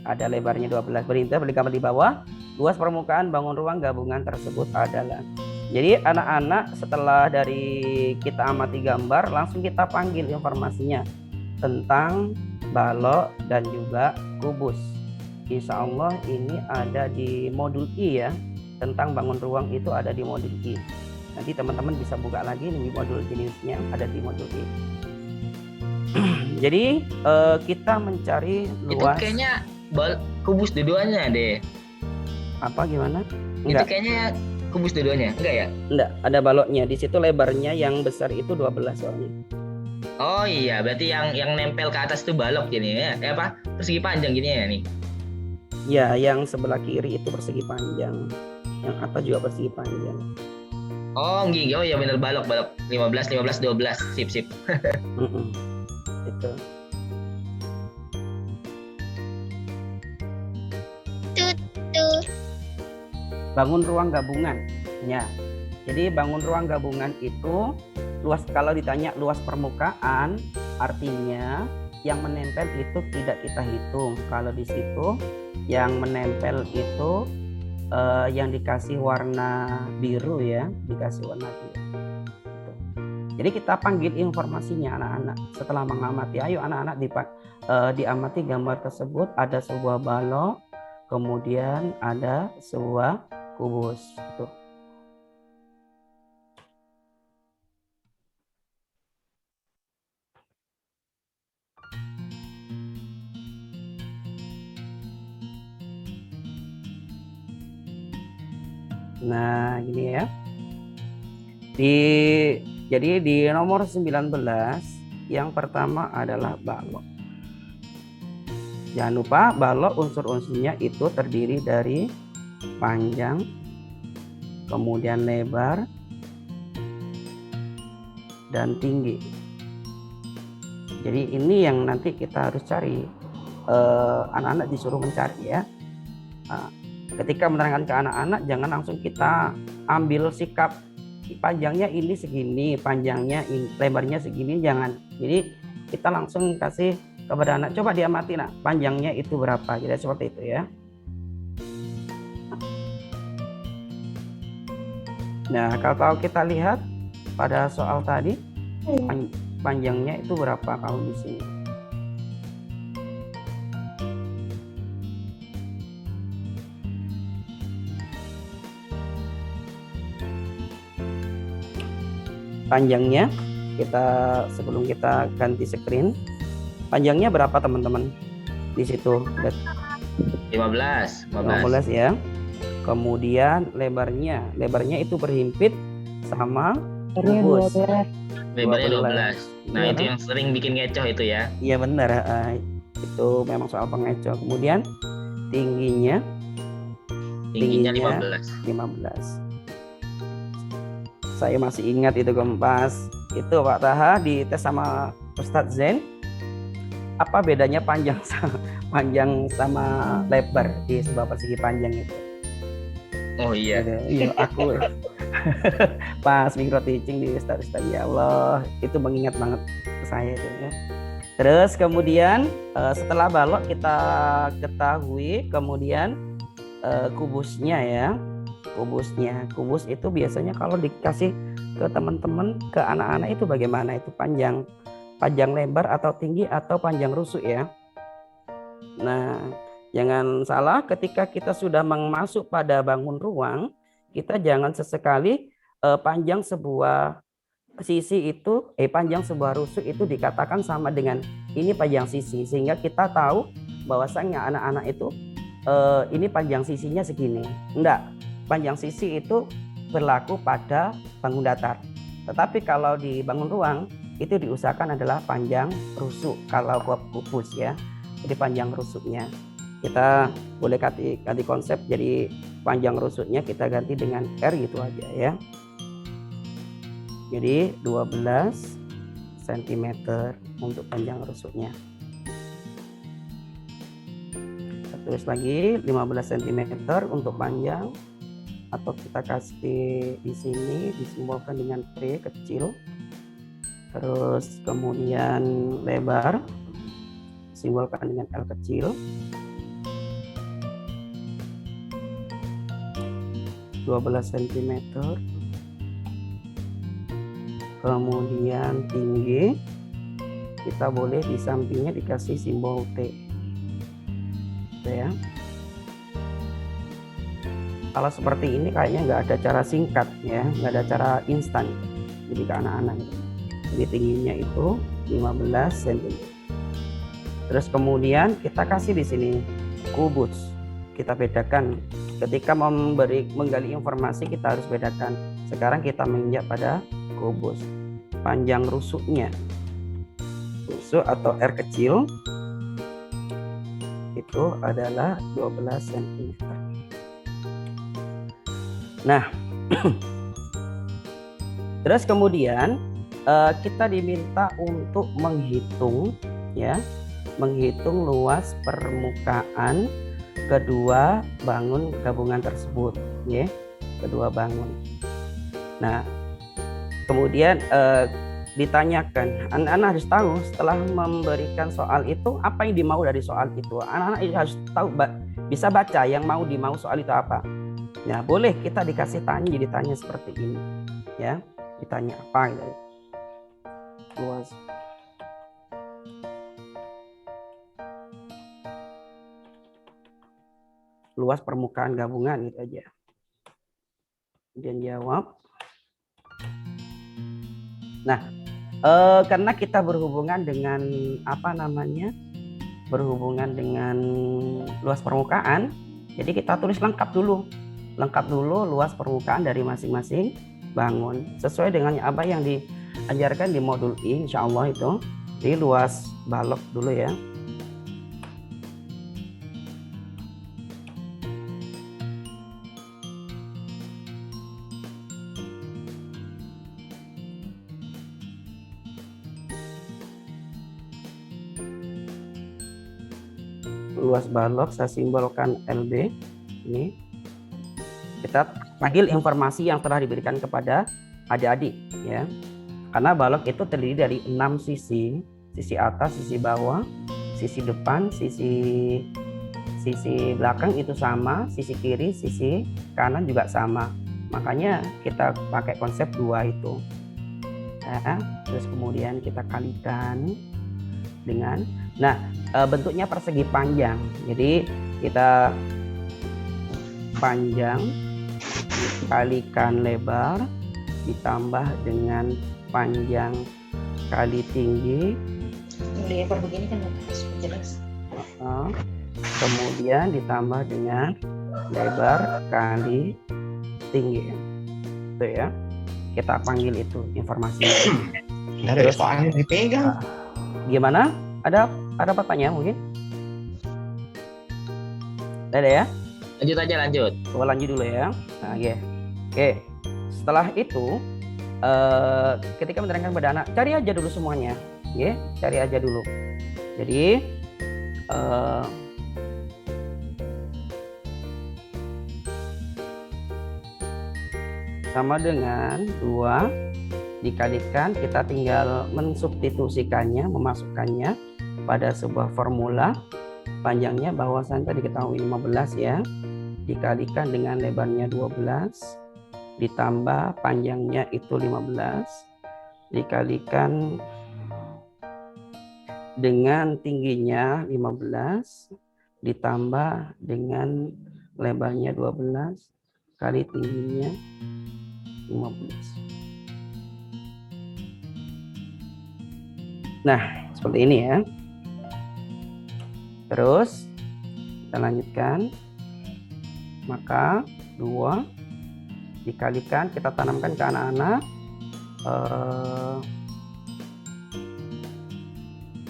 Ada lebarnya 12. Berhimpitan di bawah. Luas permukaan bangun ruang gabungan tersebut adalah. Jadi anak-anak setelah dari kita amati gambar, langsung kita panggil informasinya tentang balok dan juga kubus. Insya Allah ini ada di modul I ya, tentang bangun ruang itu ada di modul I. Nanti teman-teman bisa buka lagi di modul jenisnya, ada di modul I. Jadi kita mencari luas. Itu kayaknya kubus dua-duanya deh. Apa gimana? Enggak. Itu kayaknya kubus dua-duanya, enggak ya? Enggak, ada baloknya. Di situ lebarnya yang besar itu 12 soalnya. Oh iya, berarti yang nempel ke atas itu balok gini ya? Apa? Persegi panjang gini ya nih? Ya, yang sebelah kiri itu persegi panjang. Yang atas juga persegi panjang. Oh, gini. Oh ya benar, balok 15 12. Sip. Itu. Bangun ruang gabungan. Ya. Jadi bangun ruang gabungan itu luas, kalau ditanya luas permukaan, artinya yang menempel itu tidak kita hitung. Kalau di situ yang menempel itu yang dikasih warna biru ya, dikasih warna biru. Jadi kita panggil informasinya anak-anak. Setelah mengamati, ayo anak-anak diamati gambar tersebut. Ada sebuah balok, kemudian ada sebuah kubus. Gitu. Nah, gini ya. Jadi di nomor 19 yang pertama adalah balok. Jangan lupa balok unsur-unsurnya itu terdiri dari panjang, kemudian lebar, dan tinggi. Jadi ini yang nanti kita harus cari. Anak-anak disuruh mencari ya. ketika menerangkan ke anak-anak jangan langsung kita ambil sikap panjangnya ini segini, panjangnya ini, lebarnya segini, jangan. Jadi kita langsung kasih kepada anak, coba diamati nak, panjangnya itu berapa. Jadi seperti itu ya. Nah, kalau kita lihat pada soal tadi, panjangnya itu berapa kalau di sini? Panjangnya kita sebelum kita ganti screen, panjangnya berapa teman-teman? Di situ 15 ya. Kemudian lebarnya itu berhimpit sama kubus. lebarnya 12. Nah, Ya, itu yang sering bikin ngecoh itu ya. Iya benar, itu memang soal pengecoh. Kemudian tingginya 15. Saya masih ingat itu Kompas. Itu Pak Taha di tes sama Ustadz Zain. Apa bedanya panjang sama lebar di sebuah persegi panjang itu? Oh iya. Iya, aku pas micro teaching di Ustadz, ya Allah, itu mengingat banget ke saya itu ya. Terus kemudian setelah balok kita ketahui kemudian kubusnya ya. Kubus itu biasanya kalau dikasih ke teman-teman, ke anak-anak itu bagaimana? Itu panjang lebar atau tinggi atau panjang rusuk ya. Nah, jangan salah ketika kita sudah masuk pada bangun ruang, kita jangan sesekali panjang sebuah sisi itu, panjang sebuah rusuk itu dikatakan sama dengan ini panjang sisi, sehingga kita tahu bahwasanya anak-anak itu ini panjang sisinya segini. Enggak, panjang sisi itu berlaku pada bangun datar. Tetapi kalau di bangun ruang itu diusahakan adalah panjang rusuk kalau kubus ya. Jadi panjang rusuknya kita boleh ganti konsep, jadi panjang rusuknya kita ganti dengan R gitu aja ya. Jadi 12 cm untuk panjang rusuknya. Kita tulis lagi 15 cm untuk panjang, atau kita kasih di sini disimbolkan dengan P kecil. Terus kemudian lebar simbolkan dengan L kecil. 12 cm. Kemudian tinggi kita boleh di sampingnya dikasih simbol T. Oke ya. Kalau seperti ini kayaknya nggak ada cara singkat ya, nggak ada cara instan jadi ke anak-anak itu. Jadi tingginya itu 15 cm. Terus kemudian kita kasih di sini kubus. Kita bedakan ketika menggali informasi, kita harus bedakan. Sekarang kita menginjak pada kubus. Panjang rusuknya, rusuk atau R kecil itu adalah 12 cm. Nah, terus kemudian kita diminta untuk menghitung luas permukaan kedua bangun gabungan tersebut ya, kedua bangun. Nah, kemudian ditanyakan, anak-anak harus tahu setelah memberikan soal itu apa yang dimau dari soal itu. Anak-anak harus tahu, bisa baca yang dimau soal itu apa. Nah, boleh kita dikasih tanya, jadi tanya seperti ini ya, ditanya apa gitu. Luas permukaan gabungan gitu aja. Kemudian jawab. Nah, karena kita berhubungan dengan berhubungan dengan luas permukaan, jadi kita tulis lengkap dulu luas permukaan dari masing-masing bangun sesuai dengan apa yang diajarkan di modul I, insya Allah itu. Di luas balok dulu ya. Luas balok saya simbolkan LB ini. kita panggil informasi yang telah diberikan kepada adik-adik ya. Karena balok itu terdiri dari 6 sisi, sisi atas, sisi bawah, sisi depan, sisi belakang itu sama, sisi kiri, sisi kanan juga sama. Makanya kita pakai konsep 2 itu. Ya, terus kemudian kita kalikan dengan, bentuknya persegi panjang. Jadi kita panjang kalikan lebar ditambah dengan panjang kali tinggi. Lebar begini kan jelas. Kemudian ditambah dengan lebar kali tinggi. Itu ya. Kita panggil itu informasinya. Terus soalnya dipegang. Gimana? Ada pertanyaan mungkin? Ada ya? Lanjut aja, lanjut. Lanjut dulu ya. Nah, ya. Oke. Setelah itu ketika menerangkan pada anak, cari aja dulu semuanya. Ya, cari aja dulu. Jadi sama dengan 2 dikalikan, kita tinggal mensubstitusikannya, memasukkannya pada sebuah formula. Panjangnya bahwasannya diketahui 15 ya, dikalikan dengan lebarnya 12 ditambah panjangnya itu 15 dikalikan dengan tingginya 15 ditambah dengan lebarnya 12 kali tingginya 15. Nah, seperti ini ya. Terus kita lanjutkan. Maka 2 dikalikan, kita tanamkan ke anak-anak.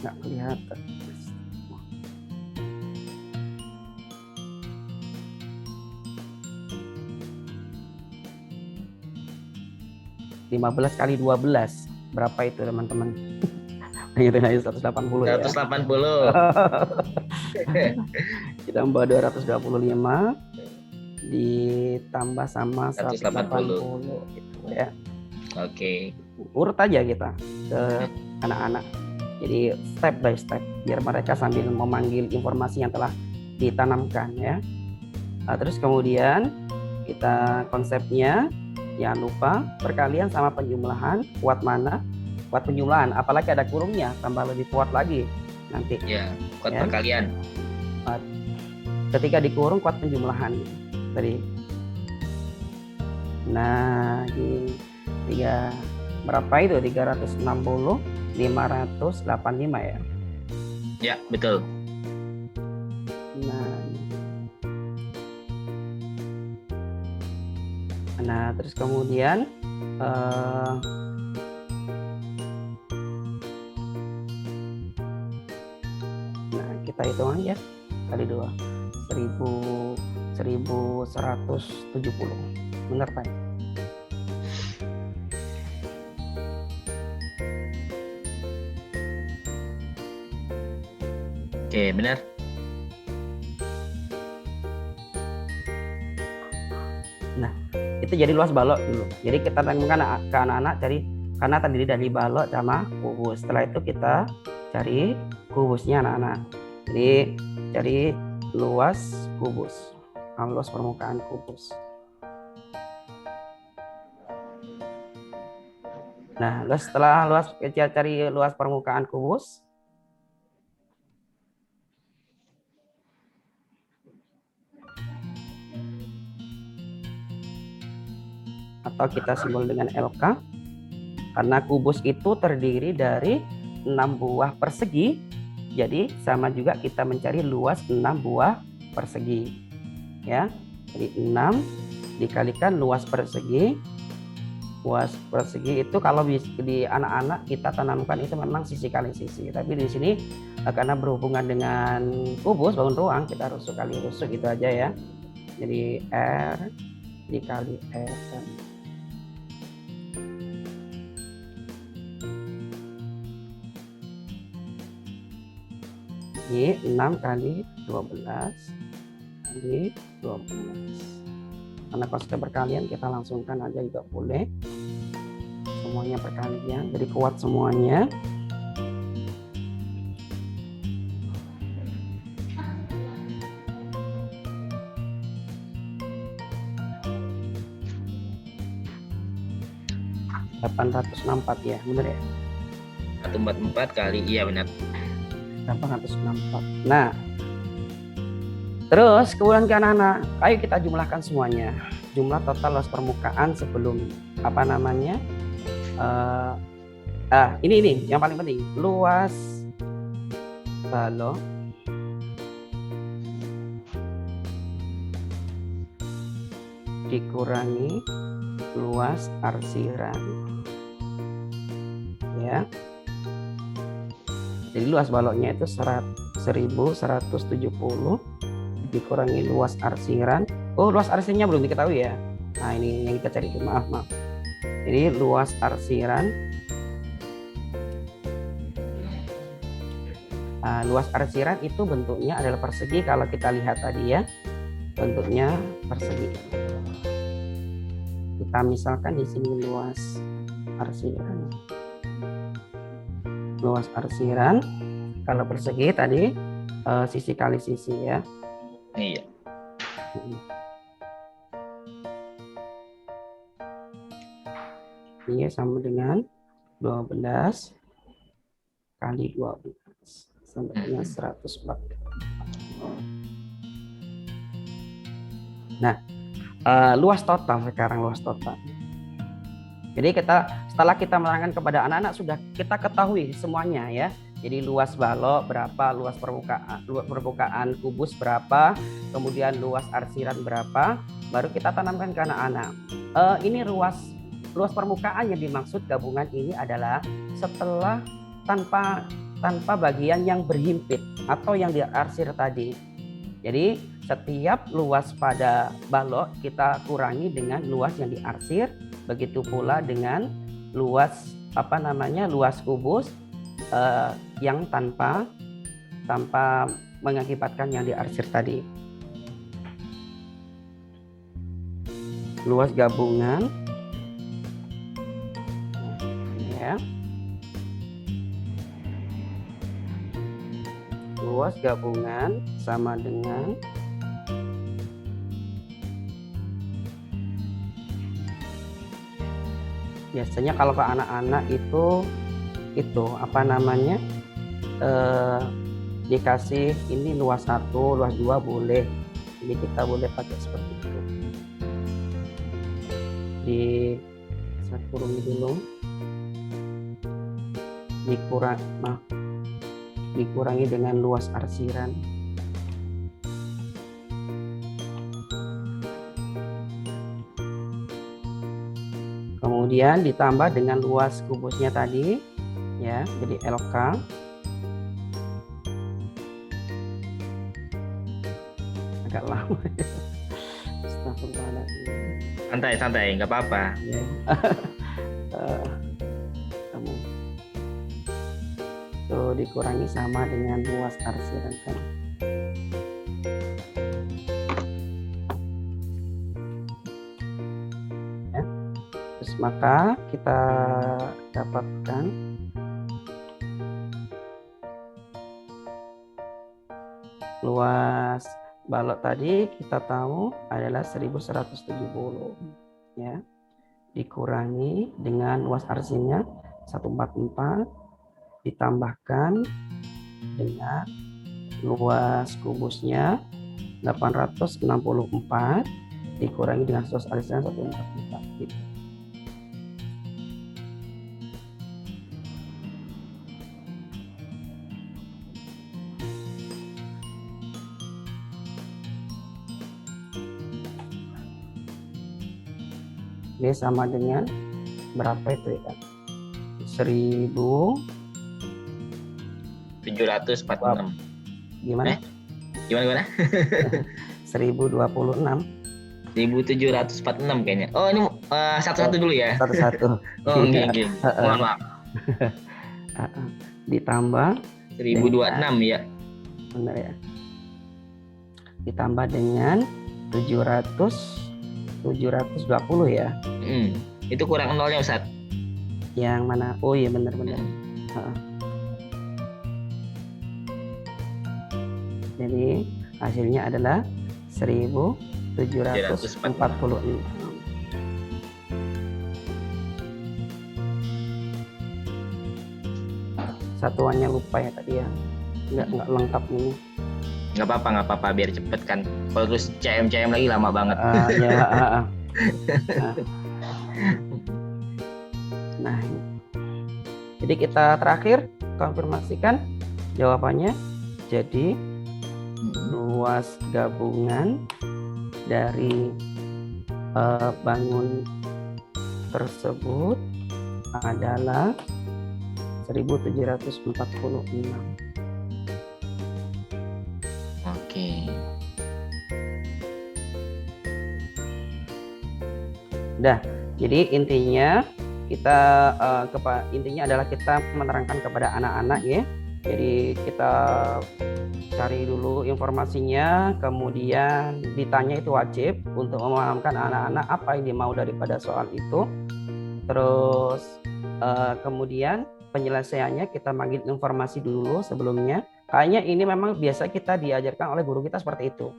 Nggak kelihatan. 15 kali 12 berapa itu teman-teman? Itu 180 ya. 180. Ditambah 225 ditambah sama 180 gitu ya. Oke. Urut aja kita ke anak-anak. Jadi step by step biar mereka sambil memanggil informasi yang telah ditanamkan ya. Terus kemudian kita konsepnya jangan lupa perkalian sama penjumlahan. Kuat mana? Kuat penjumlahan, apalagi ada kurungnya tambah lebih kuat lagi nanti. Ya, kuat Ya. perkalian. Ketika dikurung kuat penjumlahan tadi. Nah, di 3 berapa itu? 360 585 ya. Ya, betul. Nah, terus kemudian kita hitung aja kali 2 1170. Benar Pak? Oke, benar. Nah, itu jadi luas balok dulu. Jadi kita tanamkan ke anak-anak cari, karena terdiri dari balok sama kubus. Setelah itu kita cari kubusnya anak-anak. Jadi cari luas kubus, luas permukaan kubus. Nah, setelah kita cari luas permukaan kubus, atau kita simbol dengan LK, karena kubus itu terdiri dari 6 buah persegi, jadi sama juga kita mencari luas 6 buah persegi ya. Jadi 6 dikalikan luas persegi. Luas persegi itu kalau di anak-anak kita tanamkan itu memang sisi kali sisi, tapi di sini karena berhubungan dengan kubus bangun ruang kita rusuk kali rusuk gitu aja ya. Jadi R dikali R. Ini 6 kali 12 kali 12. Karena kalau sudah berkalian kita langsungkan aja juga boleh. Semuanya berkalian, jadi kuat semuanya. ...864 ya, benar ya? 144 kali, iya benar. 864. Nah, terus kemudian ke anak-anak, ayo kita jumlahkan semuanya. Jumlah total luas permukaan sebelum apa namanya? Ini yang paling penting. Luas balok dikurangi luas arsiran. Ya. Jadi luas baloknya itu 1170 dikurangi luas arsiran. Oh, luas arsirannya belum diketahui ya. Nah, ini yang kita cari. Maaf. Jadi luas arsiran. Luas arsiran itu bentuknya adalah persegi. Kalau kita lihat tadi ya, bentuknya persegi. Kita misalkan di sini luas arsiran. Luas arsiran kalau persegi tadi sisi kali sisi ya. Iya. Ini sama dengan 12 kali 12 sampai dengan 104. Nah, luas total sekarang, luas total. Jadi setelah kita menerangkan kepada anak-anak sudah kita ketahui semuanya ya. Jadi luas balok berapa, luas permukaan kubus berapa, kemudian luas arsiran berapa, baru kita tanamkan ke anak-anak. Ini luas permukaan yang dimaksud gabungan ini adalah setelah tanpa bagian yang berhimpit atau yang diarsir tadi. Jadi setiap luas pada balok kita kurangi dengan luas yang diarsir. Begitu pula dengan luas luas kubus yang tanpa mengakibatkan yang diarsir tadi. Luas gabungan ya. Luas gabungan sama dengan biasanya kalau ke anak-anak itu dikasih ini luas 1, luas 2 boleh. Jadi kita boleh pakai seperti itu. Saya kurangi dulu. Dikurangi dengan luas arsiran. Kemudian ditambah dengan luas kubusnya tadi ya, jadi LK. Agak lama. Santai, nggak apa-apa. Ya. Kamu tuh dikurangi sama dengan luas arsiran kan. Maka kita dapatkan luas balok tadi kita tahu adalah 1170 ya, dikurangi dengan luas arsinya 144 ditambahkan dengan luas kubusnya 864 dikurangi dengan luas arsinya 144 gitu. Ini sama dengan berapa itu ya? 1746. Gimana? Gimana? 1026. 1746 kayaknya. Oh, ini satu-satu dulu ya. Satu-satu. Oh, oke. Mohon maaf. Ditambah 1026 ya. Benar ya. Ditambah dengan 700 720 ya. Itu kurang nolnya Ustaz. Yang mana? Oh iya benar-benar. Jadi hasilnya adalah 1746. Satuannya lupa ya tadi ya, nggak lengkap ini. Nggak apa-apa biar cepet kan. Kalau terus CM lagi lama banget. Nah, jadi kita terakhir konfirmasikan jawabannya. Jadi luas gabungan dari bangun tersebut adalah 1746. Oke. Dah, jadi intinya kita intinya adalah kita menerangkan kepada anak-anak ya. Jadi kita cari dulu informasinya, kemudian ditanya itu wajib untuk memahamkan anak-anak apa yang dimau daripada soal itu. Terus kemudian penyelesaiannya kita manggil informasi dulu sebelumnya. Kayaknya ini memang biasa kita diajarkan oleh guru kita seperti itu.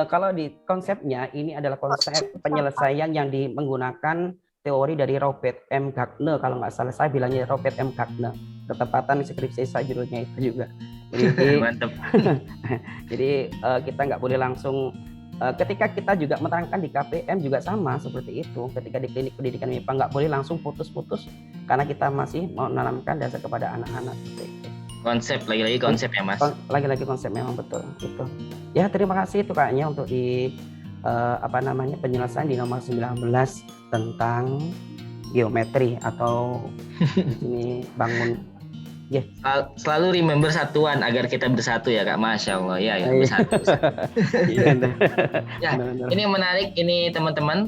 Kalau di konsepnya ini adalah konsep penyelesaian yang menggunakan teori dari Robert M. Gardner, kalau nggak salah saya bilangnya Robert M. Gardner. Ketepatan skripsi saya judulnya itu juga. Jadi, mantap. Jadi kita nggak boleh langsung. Ketika kita juga menerangkan di KPM juga sama seperti itu. Ketika di klinik pendidikan MIPA nggak boleh langsung putus-putus karena kita masih mau menanamkan dasar kepada anak-anak. Konsep lagi-lagi konsep ya Mas. Lagi-lagi konsep memang betul gitu. Ya terima kasih itu kayaknya untuk di penyelesaian di nomor 19 tentang geometri atau ini bangun. Yeah. Selalu remember satuan agar kita bersatu ya Kak. Masya Allah ya bersatu. Ya, ini yang menarik ini teman-teman.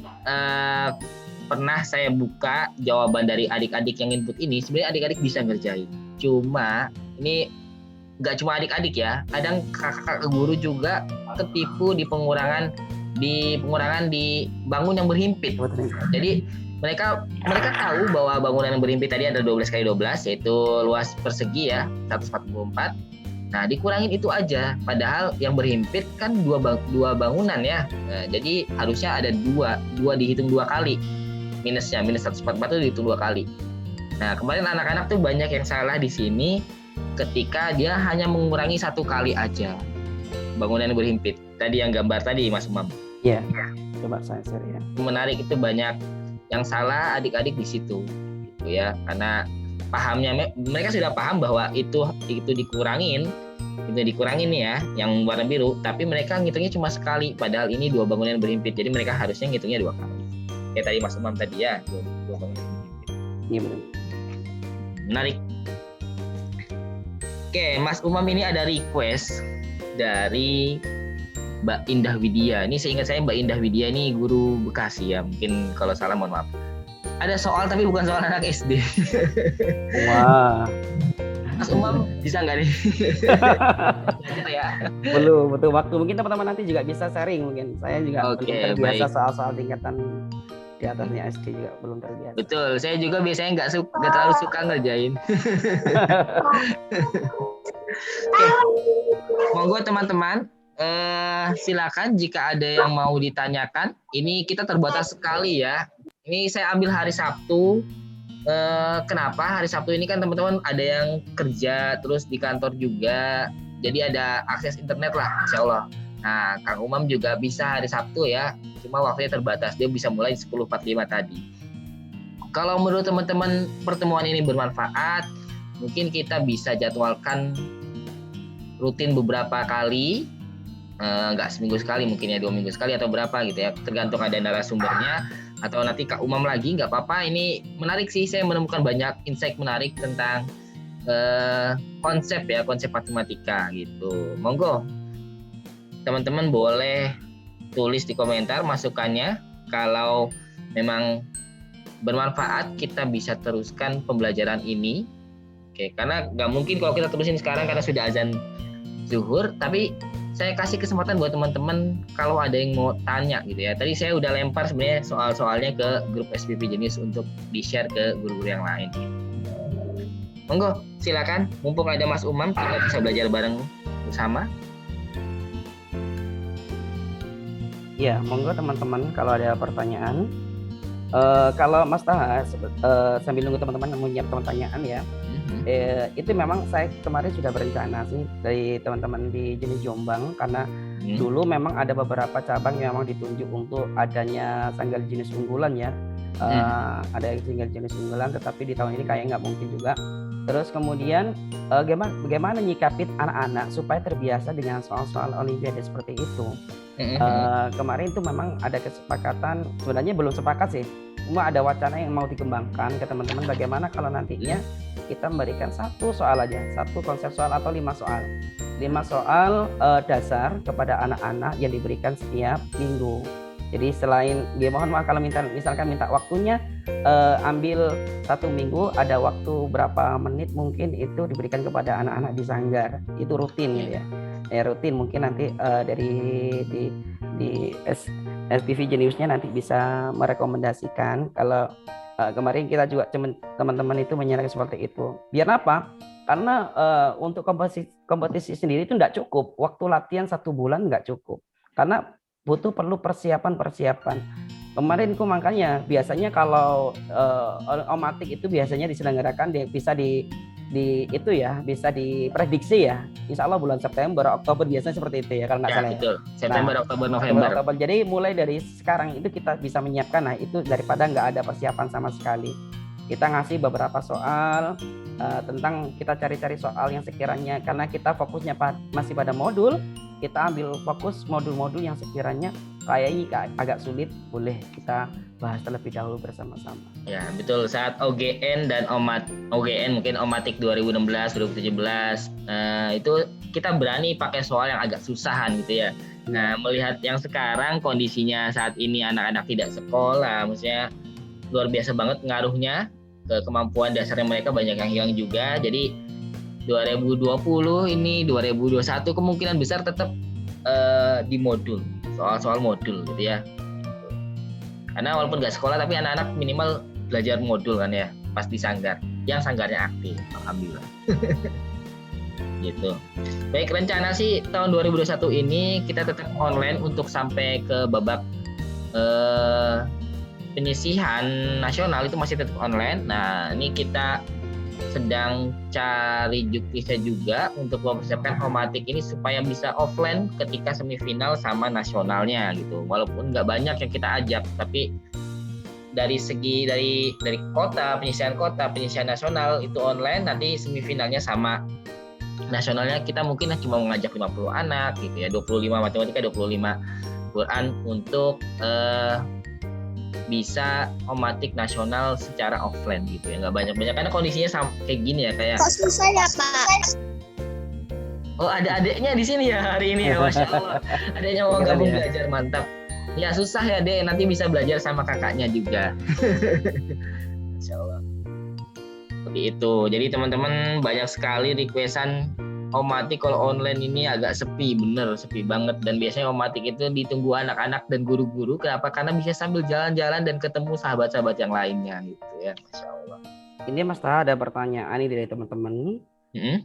Pernah saya buka jawaban dari adik-adik yang input ini. Sebenarnya adik-adik bisa ngerjain. Cuma ini nggak cuma adik-adik ya. Kadang kakak guru juga ketipu di pengurangan di bangun yang berhimpit. Jadi mereka tahu bahwa bangunan yang berhimpit tadi ada 12 kali 12 yaitu luas persegi ya 144. Nah dikurangin itu aja, padahal yang berhimpit kan dua bangunan ya. Nah, jadi harusnya ada dua dihitung 2 kali. Minus 144 itu dihitung 2 kali. Nah kemarin anak-anak tuh banyak yang salah di sini ketika dia hanya mengurangi 1 kali aja bangunan yang berhimpit. Tadi yang gambar tadi Mas Umam. Iya. Coba saya share ya. Menarik itu banyak yang salah adik-adik di situ gitu ya, karena pahamnya mereka sudah paham bahwa itu dikurangin nih ya yang warna biru, tapi mereka ngitungnya cuma sekali padahal ini 2 bangunan berhimpit, jadi mereka harusnya ngitungnya 2 kali kayak tadi Mas Umam tadi ya, 2 bangunan berhimpit. Iya benar. Menarik. Oke, Mas Umam ini ada request dari Mbak Indah Widya. Ini seingat saya Mbak Indah Widya ini guru Bekasi ya. Mungkin kalau salah mohon maaf. Ada soal tapi bukan soal anak SD. Wah. Mas Umam bisa nggak nih? Ya. Belum butuh waktu. Mungkin teman-teman nanti juga bisa sharing mungkin. Saya juga belum terbiasa baik. soal-soal tingkatan di atasnya SD juga belum terbiasa. Betul. Saya juga biasanya nggak terlalu suka ngerjain. Oke. Monggo teman-teman. Silakan jika ada yang mau ditanyakan. Ini kita terbatas sekali ya. Ini saya ambil hari Sabtu. Kenapa hari Sabtu ini kan teman-teman ada yang kerja terus di kantor juga. Jadi ada akses internet lah, insya Allah. Nah, Kang Umam juga bisa hari Sabtu ya. Cuma waktunya terbatas. Dia bisa mulai 10.45 tadi. Kalau menurut teman-teman pertemuan ini bermanfaat, mungkin kita bisa jadwalkan rutin beberapa kali. Nggak seminggu sekali mungkin ya 2 minggu sekali atau berapa gitu ya, tergantung ada narasumbernya atau nanti Kak Umam lagi nggak apa-apa. Ini menarik sih, saya menemukan banyak insight menarik tentang konsep matematika gitu. Monggo teman-teman boleh tulis di komentar masukannya. Kalau memang bermanfaat kita bisa teruskan pembelajaran ini. Oke, karena nggak mungkin kalau kita terusin sekarang karena sudah azan zuhur, tapi saya kasih kesempatan buat teman-teman kalau ada yang mau tanya gitu ya. Tadi saya udah lempar sebenarnya soal-soalnya ke grup SPP Jenius untuk di-share ke guru-guru yang lain. Monggo, silakan. Mumpung ada Mas Umam, kita bisa belajar bareng bersama. Ya, monggo teman-teman kalau ada pertanyaan. Kalau Mas Taha sambil nunggu teman-teman menyiapkan pertanyaan ya. Itu memang saya kemarin sudah berencana sih dari teman-teman di Jenis Jombang, karena dulu memang ada beberapa cabang yang memang ditunjuk untuk adanya sanggar jenis unggulan ya. Ada sanggar jenis unggulan, tetapi di tahun ini kayaknya nggak mungkin juga. Terus kemudian bagaimana nyikapin anak-anak supaya terbiasa dengan soal-soal olimpiade seperti itu. Kemarin itu memang ada kesepakatan, sebenarnya belum sepakat sih, cuma ada wacana yang mau dikembangkan ke teman-teman bagaimana kalau nantinya kita memberikan satu soal aja, satu konsep soal atau 5 soal. 5 soal dasar kepada anak-anak yang diberikan setiap minggu. Jadi selain, mohon maaf kalau misalkan minta waktunya, ambil 1 minggu, ada waktu berapa menit mungkin itu diberikan kepada anak-anak di sanggar. Itu rutin gitu ya. Rutin mungkin nanti dari di SPV Jeniusnya nanti bisa merekomendasikan. Kalau kemarin kita juga teman-teman itu menyarankan seperti itu. Biar apa? Karena untuk kompetisi sendiri itu nggak cukup. Waktu latihan 1 bulan nggak cukup. Karena perlu persiapan. Kemarin itu makanya biasanya kalau omatik itu biasanya diselenggarakan bisa bisa diprediksi ya. Insya Allah bulan September, Oktober biasanya seperti itu ya kalau nggak salah. Betul. September, Oktober, November. Jadi mulai dari sekarang itu kita bisa menyiapkan. Nah itu daripada nggak ada persiapan sama sekali. Kita ngasih beberapa soal tentang kita cari-cari soal yang sekiranya, karena kita fokusnya masih pada modul, kita ambil fokus modul-modul yang sekiranya kayaknya agak sulit, boleh kita bahas terlebih dahulu bersama-sama. Ya betul, saat OGN dan OGN mungkin Omatik 2016, 2017 itu kita berani pakai soal yang agak susahan gitu ya. Nah melihat yang sekarang kondisinya saat ini anak-anak tidak sekolah, maksudnya luar biasa banget ngaruhnya ke kemampuan dasarnya mereka, banyak yang hilang juga. Jadi 2020 ini 2021 kemungkinan besar tetap di modul, soal-soal modul gitu ya. Karena walaupun nggak sekolah tapi anak-anak minimal belajar modul kan ya pas di sanggar, yang sanggarnya aktif, alhamdulillah. Gitu. Baik, rencana sih tahun 2021 ini kita tetap online untuk sampai ke babak penyisihan nasional itu masih tetap online. Nah, ini kita sedang cari juknisnya juga untuk mempersiapkan Omatik ini supaya bisa offline ketika semifinal sama nasionalnya gitu. Walaupun nggak banyak yang kita ajak, tapi dari segi dari kota, penyisihan nasional itu online, nanti semifinalnya sama nasionalnya kita mungkin cuma mengajak 50 anak gitu ya, 25 matematika, 25 Quran untuk bisa Omatik nasional secara offline gitu ya, nggak banyak-banyak karena kondisinya kayak gini ya, kayak kok susah ya Pak? Oh ada adiknya di sini ya hari ini ya, Masya Allah. Adiknya mau gabung belajar, mantap. Ya susah ya dek, nanti bisa belajar sama kakaknya juga. Masya Allah. Seperti itu. Jadi teman-teman banyak sekali requestan Omatik kalau online ini agak sepi, bener sepi banget. Dan biasanya Omatik itu ditunggu anak-anak dan guru-guru. Kenapa? Karena bisa sambil jalan-jalan dan ketemu sahabat-sahabat yang lainnya gitu ya. Masya Allah. Ini Mas Taha ada pertanyaan ini dari teman-teman.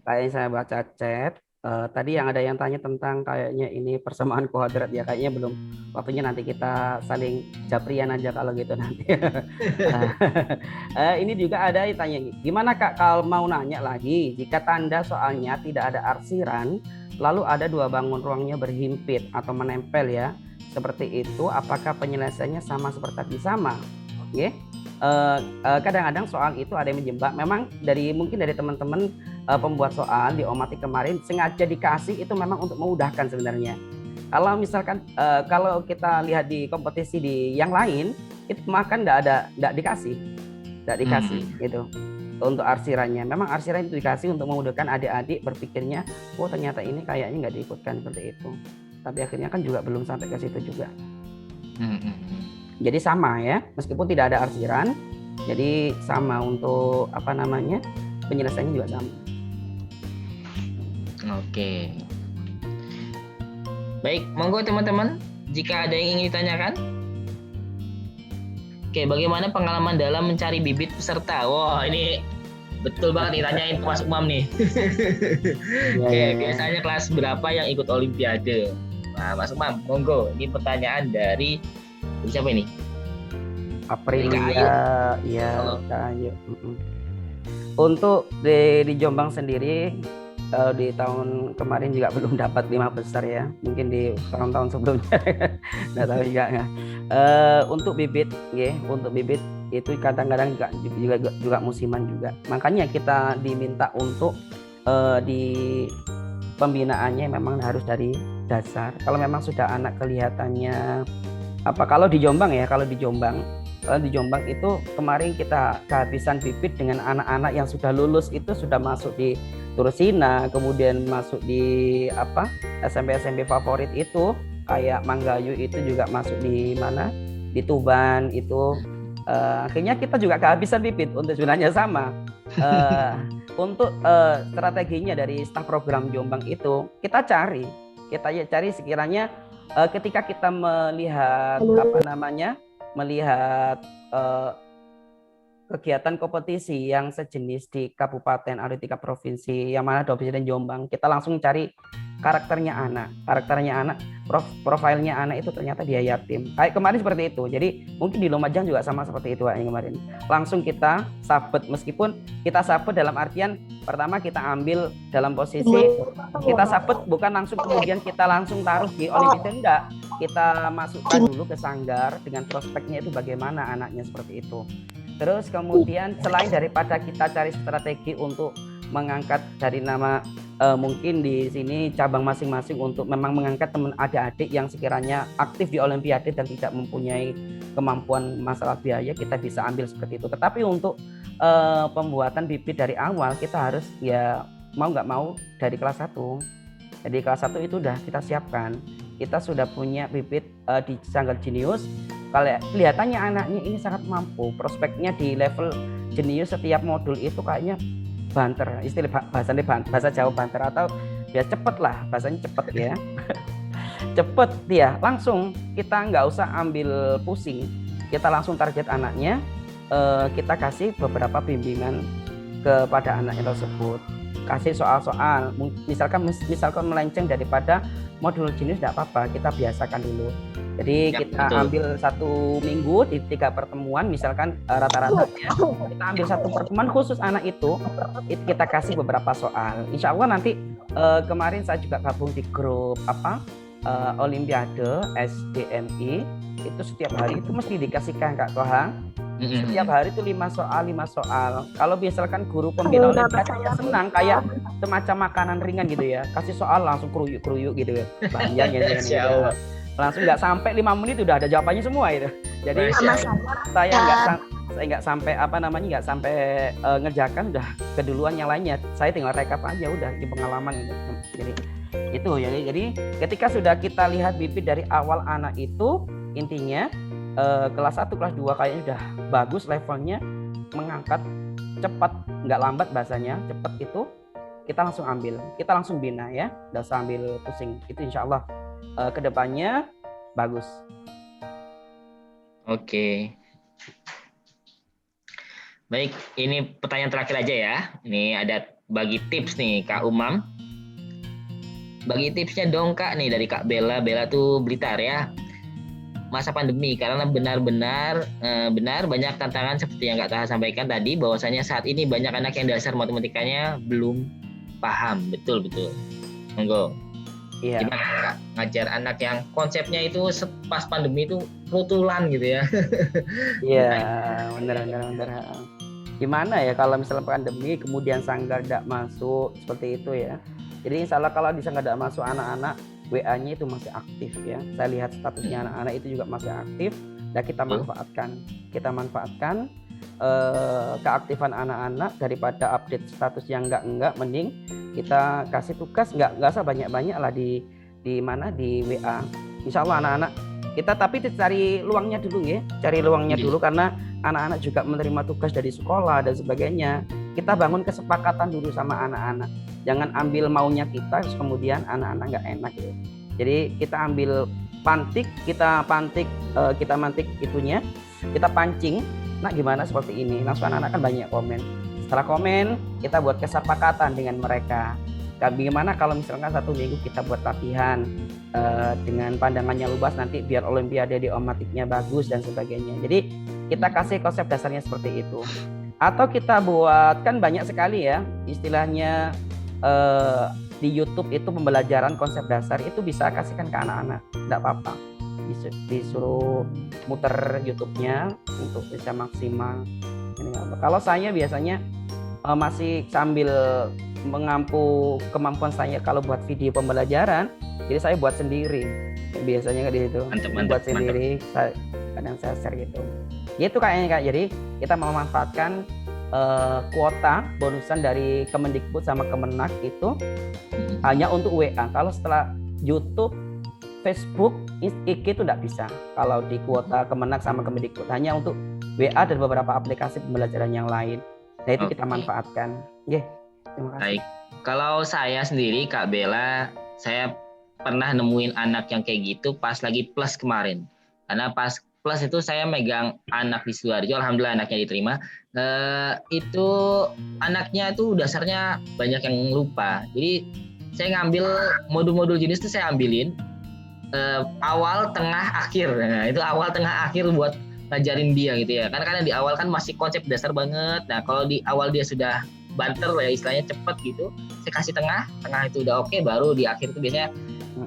Kayak saya baca chat. Tadi yang ada yang tanya tentang kayaknya ini persamaan kuadrat ya, kayaknya belum waktunya, nanti kita saling japrian aja kalau gitu nanti. Ini juga ada yang tanya, gimana Kak kalau mau nanya lagi, jika tanda soalnya tidak ada arsiran lalu ada 2 bangun ruangnya berhimpit atau menempel ya, seperti itu apakah penyelesaiannya sama seperti tadi? Sama. Oke. Kadang-kadang soal itu ada yang menjebak. Memang mungkin dari teman-teman pembuat soal di Omatik kemarin sengaja dikasih itu memang untuk memudahkan sebenarnya. Kalau misalkan kalau kita lihat di kompetisi di yang lain itu makan nggak dikasih gitu untuk arsirannya. Memang arsiran itu dikasih untuk memudahkan adik-adik berpikirnya, oh ternyata ini kayaknya nggak diikutkan seperti itu. Tapi akhirnya kan juga belum sampai ke situ juga. Jadi sama ya, meskipun tidak ada arsiran, jadi sama untuk penyelesaiannya juga sama. Oke. Baik, monggo teman-teman, jika ada yang ingin ditanyakan. Oke, bagaimana pengalaman dalam mencari bibit peserta? Wah, ini betul banget ditanyain ke Mas Umam nih. Oke, biasanya kelas berapa yang ikut Olimpiade? Nah, Mas Umam, monggo. Ini pertanyaan dari siapa ini? Aprilia, ya, Kak Ayu. Untuk di Jombang sendiri di tahun kemarin juga belum dapat 5 besar ya, mungkin di tahun-tahun sebelumnya nggak tahu juga. Untuk bibit, untuk bibit itu kadang-kadang juga musiman juga. Makanya kita diminta untuk di pembinaannya memang harus dari dasar. Kalau memang sudah anak kelihatannya kalau di Jombang itu kemarin kita kehabisan bibit dengan anak-anak yang sudah lulus, itu sudah masuk di Tursina, kemudian masuk di SMP favorit itu kayak Manggayu, itu juga masuk di mana, di Tuban itu. Akhirnya kita juga kehabisan bibit. Untuk sebenarnya sama untuk strateginya dari staf program Jombang itu kita cari sekiranya ketika kita melihat melihat kegiatan kompetisi yang sejenis di kabupaten atau di provinsi yang mana domisili Jombang, kita langsung cari karakternya anak, profilnya anak itu ternyata dia yatim. Kayak kemarin seperti itu. Jadi mungkin di Lumajang juga sama seperti itu yang kemarin. Langsung kita sabet, meskipun kita sabet dalam artian pertama kita ambil dalam posisi kita sabet, bukan langsung kemudian kita langsung taruh di Olimpiade, enggak. Kita masukkan dulu ke sanggar dengan prospeknya itu bagaimana anaknya seperti itu. Terus kemudian selain daripada kita cari strategi untuk mengangkat dari nama mungkin di sini cabang masing-masing untuk memang mengangkat teman adik-adik yang sekiranya aktif di Olimpiade dan tidak mempunyai kemampuan masalah biaya, kita bisa ambil seperti itu. Tetapi untuk pembuatan bibit dari awal kita harus ya mau nggak mau dari kelas 1. Jadi kelas 1 itu udah kita siapkan. Kita sudah punya bibit di Sanggar Jenius. Kalau kelihatannya anaknya ini sangat mampu, prospeknya di level jenius, setiap modul itu kayaknya banter, istilah bahasa Jawa banter atau ya cepet lah, bahasanya cepet ya. Cepet dia, langsung kita nggak usah ambil pusing, kita langsung target anaknya, kita kasih beberapa bimbingan kepada anaknya tersebut, kasih soal-soal, misalkan melenceng daripada modul jenius tidak apa-apa, kita biasakan dulu. Jadi kita ambil 1 minggu di 3 pertemuan, misalkan rata-ratanya kita ambil 1 pertemuan khusus anak itu kita kasih beberapa soal. Insya Allah nanti kemarin saya juga gabung di grup Olimpiade SDMI, itu setiap hari itu mesti dikasihkan Kak Kohang. Setiap hari itu 5 soal. Kalau misalkan guru pembina Olimpiade ya senang, kayak semacam makanan ringan gitu ya, kasih soal langsung keruyuk gitu ya, banyak ya. Langsung nggak sampai 5 menit udah ada jawabannya semua itu. Jadi saya nggak sampai nggak sampai ngerjakan, udah keduluan yang lainnya. Saya tinggal rekap aja udah di pengalaman gitu. Jadi itu ya. Jadi ketika sudah kita lihat bibit dari awal anak itu, intinya kelas 1, kelas 2 kayaknya udah bagus levelnya, mengangkat cepat, nggak lambat bahasanya, cepat itu kita langsung ambil, kita langsung bina ya, nggak usah ambil pusing. Itu insya Allah kedepannya bagus. Oke. Baik, ini pertanyaan terakhir aja ya. Ini ada bagi tips nih Kak Umam. Bagi tipsnya dong Kak nih dari Kak Bella. Bella tuh Blitar ya. Masa pandemi, karena benar banyak tantangan seperti yang Kak Taha sampaikan tadi, bahwasanya saat ini banyak anak yang dasar matematikanya belum paham. Betul. Monggo. Iya. Gimana Kak ngajar anak yang konsepnya itu pas pandemi itu rutulan gitu ya? Iya, benar. Gimana ya kalau misalnya pandemi kemudian sanggar tidak masuk seperti itu ya. Jadi insya Allah kalau di sanggar tidak masuk, anak-anak WA-nya itu masih aktif ya. Saya lihat statusnya anak-anak itu juga masih aktif dan kita manfaatkan keaktifan anak-anak daripada update status yang enggak, mending kita kasih tugas enggak usah banyak-banyak lah di mana di WA. Insya Allah anak-anak kita tapi cari luangnya dulu ya, dulu karena anak-anak juga menerima tugas dari sekolah dan sebagainya. Kita bangun kesepakatan dulu sama anak-anak, jangan ambil maunya kita kemudian anak-anak nggak enak ya. Jadi kita ambil kita mantik itunya, kita pancing. Nah, gimana seperti ini? Langsung anak-anak kan banyak komen. Setelah komen, kita buat kesepakatan dengan mereka. Bagaimana kalau misalkan 1 minggu kita buat latihan dengan pandangannya luas, nanti biar olimpiade di omatiknya bagus dan sebagainya. Jadi kita kasih konsep dasarnya seperti itu. Atau kita buat, kan banyak sekali ya istilahnya di YouTube itu pembelajaran konsep dasar, itu bisa kasihkan ke anak-anak, tidak apa-apa. Disuruh muter YouTube-nya untuk bisa maksimal. Kalau saya biasanya masih sambil mengampu kemampuan saya kalau buat video pembelajaran, jadi saya buat sendiri biasanya kayak gitu. Buat sendiri, kadang saya share gitu. Gitu kayaknya Kak. Jadi kita memanfaatkan kuota bonusan dari Kemendikbud sama Kemenak itu hanya untuk WA. Kalau setelah YouTube, Facebook, IG itu tidak bisa. Kalau di kuota Kemenak sama Kemendikbud hanya untuk WA dan beberapa aplikasi pembelajaran yang lain. Nah itu kita manfaatkan. Terima kasih. Baik. Kalau saya sendiri Kak Bella, saya pernah nemuin anak yang kayak gitu pas lagi plus kemarin. Karena pas plus itu saya megang anak di Sidoarjo, alhamdulillah anaknya diterima. Itu anaknya itu dasarnya banyak yang lupa. Jadi saya ngambil modul-modul jenis itu saya ambilin awal, tengah, akhir. Nah, itu awal, tengah, akhir buat ngajarin dia gitu ya. Karena di awal kan masih konsep dasar banget. Nah, kalau di awal dia sudah banter ya istilahnya cepet gitu, saya kasih tengah itu udah oke, baru di akhir itu biasanya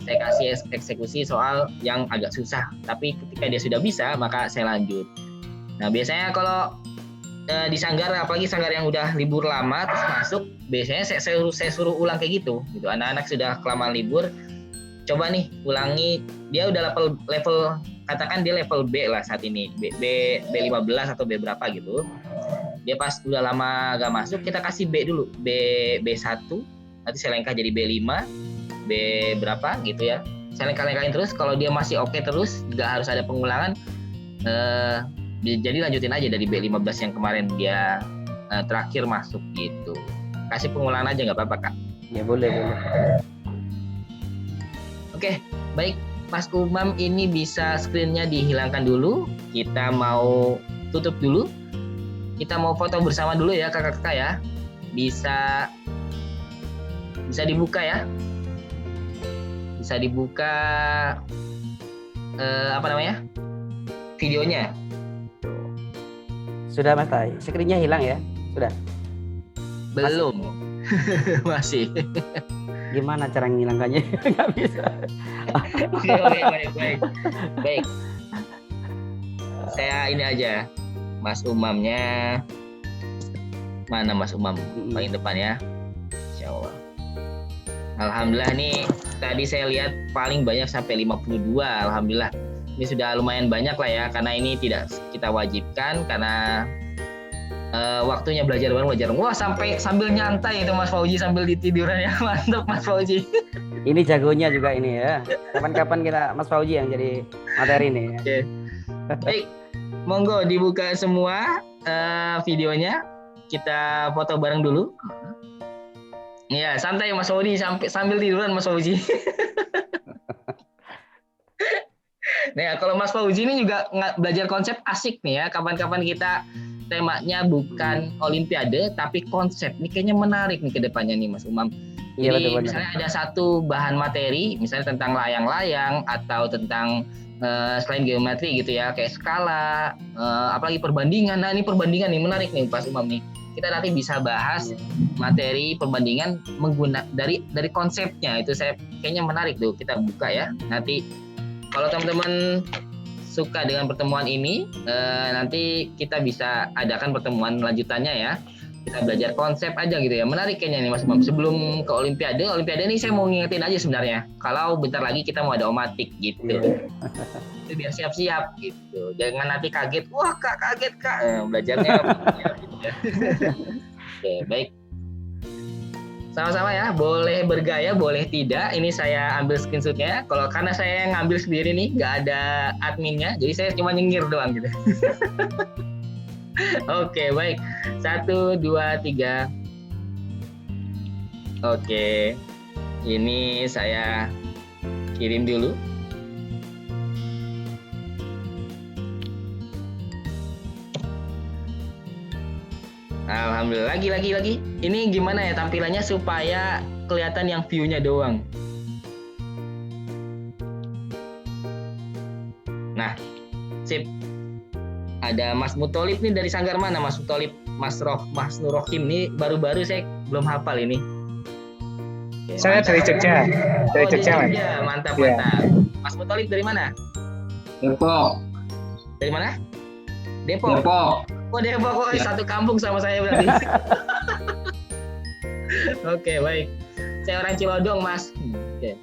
saya kasih eksekusi soal yang agak susah, tapi ketika dia sudah bisa maka saya lanjut. Nah biasanya kalau di sanggar, apalagi sanggar yang udah libur lama terus masuk, biasanya saya suruh ulang kayak gitu. Anak-anak sudah kelamaan libur, coba nih ulangi, dia udah level katakan dia level B lah saat ini, B15 atau B berapa gitu. Dia pas udah lama gak masuk, kita kasih B dulu, B1, nanti saya lengkah jadi B5, B berapa gitu ya. Saya lengkah-lengkahin terus, kalau dia masih oke terus, gak harus ada pengulangan, jadi lanjutin aja dari B15 yang kemarin dia terakhir masuk gitu. Kasih pengulangan aja gak apa-apa Kak. Ya boleh. Oke, baik Mas Umam, ini bisa screen-nya dihilangkan dulu. Kita mau tutup dulu. Kita mau foto bersama dulu ya kakak-kakak ya. Bisa dibuka ya. Bisa dibuka videonya. Sudah Mas Tai, screen-nya hilang ya? Sudah? Belum. Masih. Gimana cara ngilangkannya? Nggak bisa. Baik. Saya ini aja. Mas Umamnya mana Mas Umam? Paling depan ya. Insyaallah. Alhamdulillah nih tadi saya lihat paling banyak sampai 52. Alhamdulillah. Ini sudah lumayan banyak lah ya, karena ini tidak kita wajibkan karena waktunya belajar bareng. Wah, sambil nyantai itu Mas Fauzi sambil ditiduran ya. Mantap Mas Fauzi. Ini jagonya juga ini ya. Kapan-kapan kita Mas Fauzi yang jadi materi nih ya. Oke. Baik. Monggo dibuka semua videonya. Kita foto bareng dulu. Ya, santai Mas Fauzi sambil tiduran Mas Fauzi. Nah, kalau Mas Fauzi ini juga belajar konsep asik nih ya. Kapan-kapan kita temanya bukan olimpiade tapi konsep. Ini kayaknya menarik nih ke depannya nih Mas Umam. Iya, Jadi betul. Misalnya ada satu bahan materi, misalnya tentang layang-layang atau tentang selain geometri gitu ya, kayak skala, apalagi perbandingan. Nah ini perbandingan nih menarik nih Mas Umam nih. Kita nanti bisa bahas materi perbandingan dari konsepnya. Itu saya kayaknya menarik tuh, kita buka ya. Nanti kalau teman-teman suka dengan pertemuan ini, nanti kita bisa adakan pertemuan lanjutannya ya. Kita belajar konsep aja gitu ya. Menarik kayaknya nih Mas Umam. Sebelum ke Olimpiade ini saya mau ngingetin aja sebenarnya. Kalau bentar lagi kita mau ada omatik gitu. Itu biar siap-siap gitu. Jangan nanti kaget. Wah Kak, kaget Kak. Belajarnya gitu ya. Oke, baik. Sama-sama ya. Boleh bergaya, boleh tidak. Ini saya ambil screenshotnya. Kalau karena saya ngambil sendiri nih, nggak ada adminnya. Jadi saya cuma nyengir doang gitu. Oke, baik. 1, 2, 3. Oke. Ini saya Kirim dulu. Alhamdulillah. Lagi. Ini gimana ya tampilannya supaya kelihatan yang view-nya doang. Nah, sip. Ada Mas Mutolib nih dari Sanggar mana Mas Mutolib? Mas Nur Rohim nih baru-baru saya belum hafal ini. Oke, Saya dari Jogja. Dari Jogja, Mas. Mantap. Iya. Mas Mutolib dari mana? Depok. Dari mana? Depok. Oh Depok, oh, Ya. satu kampung sama saya berarti. Oke, baik. Saya orang Cilodong, Mas. Oke.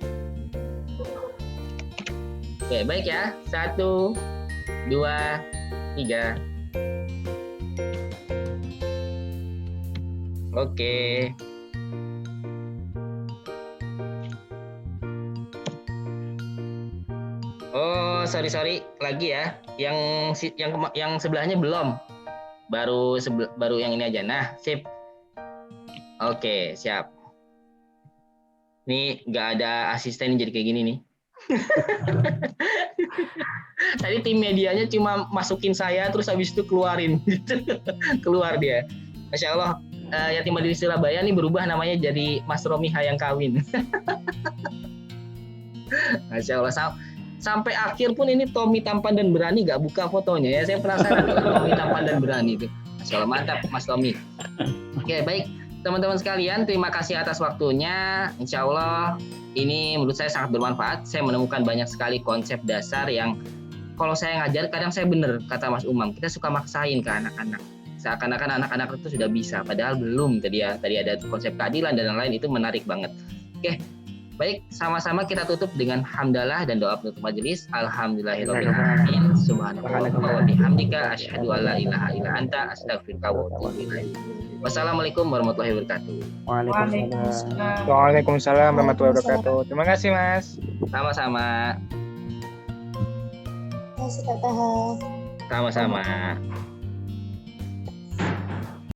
Oke, baik ya. 1, 2, 3. Oke. Oh, sorry lagi ya. Yang sebelahnya belum. Baru yang ini aja. Nah, sip. Oke, siap. Nih nggak ada asisten jadi kayak gini nih. Tadi tim medianya cuma masukin saya terus habis itu keluarin gitu. Keluar dia. Masya Allah, Yatim Mandiri Surabaya nih berubah namanya jadi Mas Romi Hayang Kawin. Masya Allah, sampai akhir pun ini Tommy tampan dan berani gak buka fotonya ya. Saya penasaran Tommy tampan dan berani itu. Masya Allah, mantap Mas Tommy. Oke, baik teman-teman sekalian, terima kasih atas waktunya. Insya Allah ini menurut saya sangat bermanfaat. Saya menemukan banyak sekali konsep dasar yang kalau saya ngajar kadang saya bener kata Mas Umam, kita suka maksain ke anak-anak. Seakan-akan anak-anak itu sudah bisa, padahal belum. Tadi ada konsep keadilan dan lain-lain, itu menarik banget. Oke, baik, sama-sama kita tutup dengan hamdalah dan doa penutup majelis. Alhamdulillahirabbil alamin. Subhanallah wa bihamdika asyhadu an la ilaha illa anta astaghfiruka wa atubu ilaik. Wassalamualaikum warahmatullahi wabarakatuh. Waalaikumsalam. Waalaikumsalam warahmatullahi wabarakatuh. Terima kasih, Mas. Sama-sama. Masih Kak Taha. Sama-sama.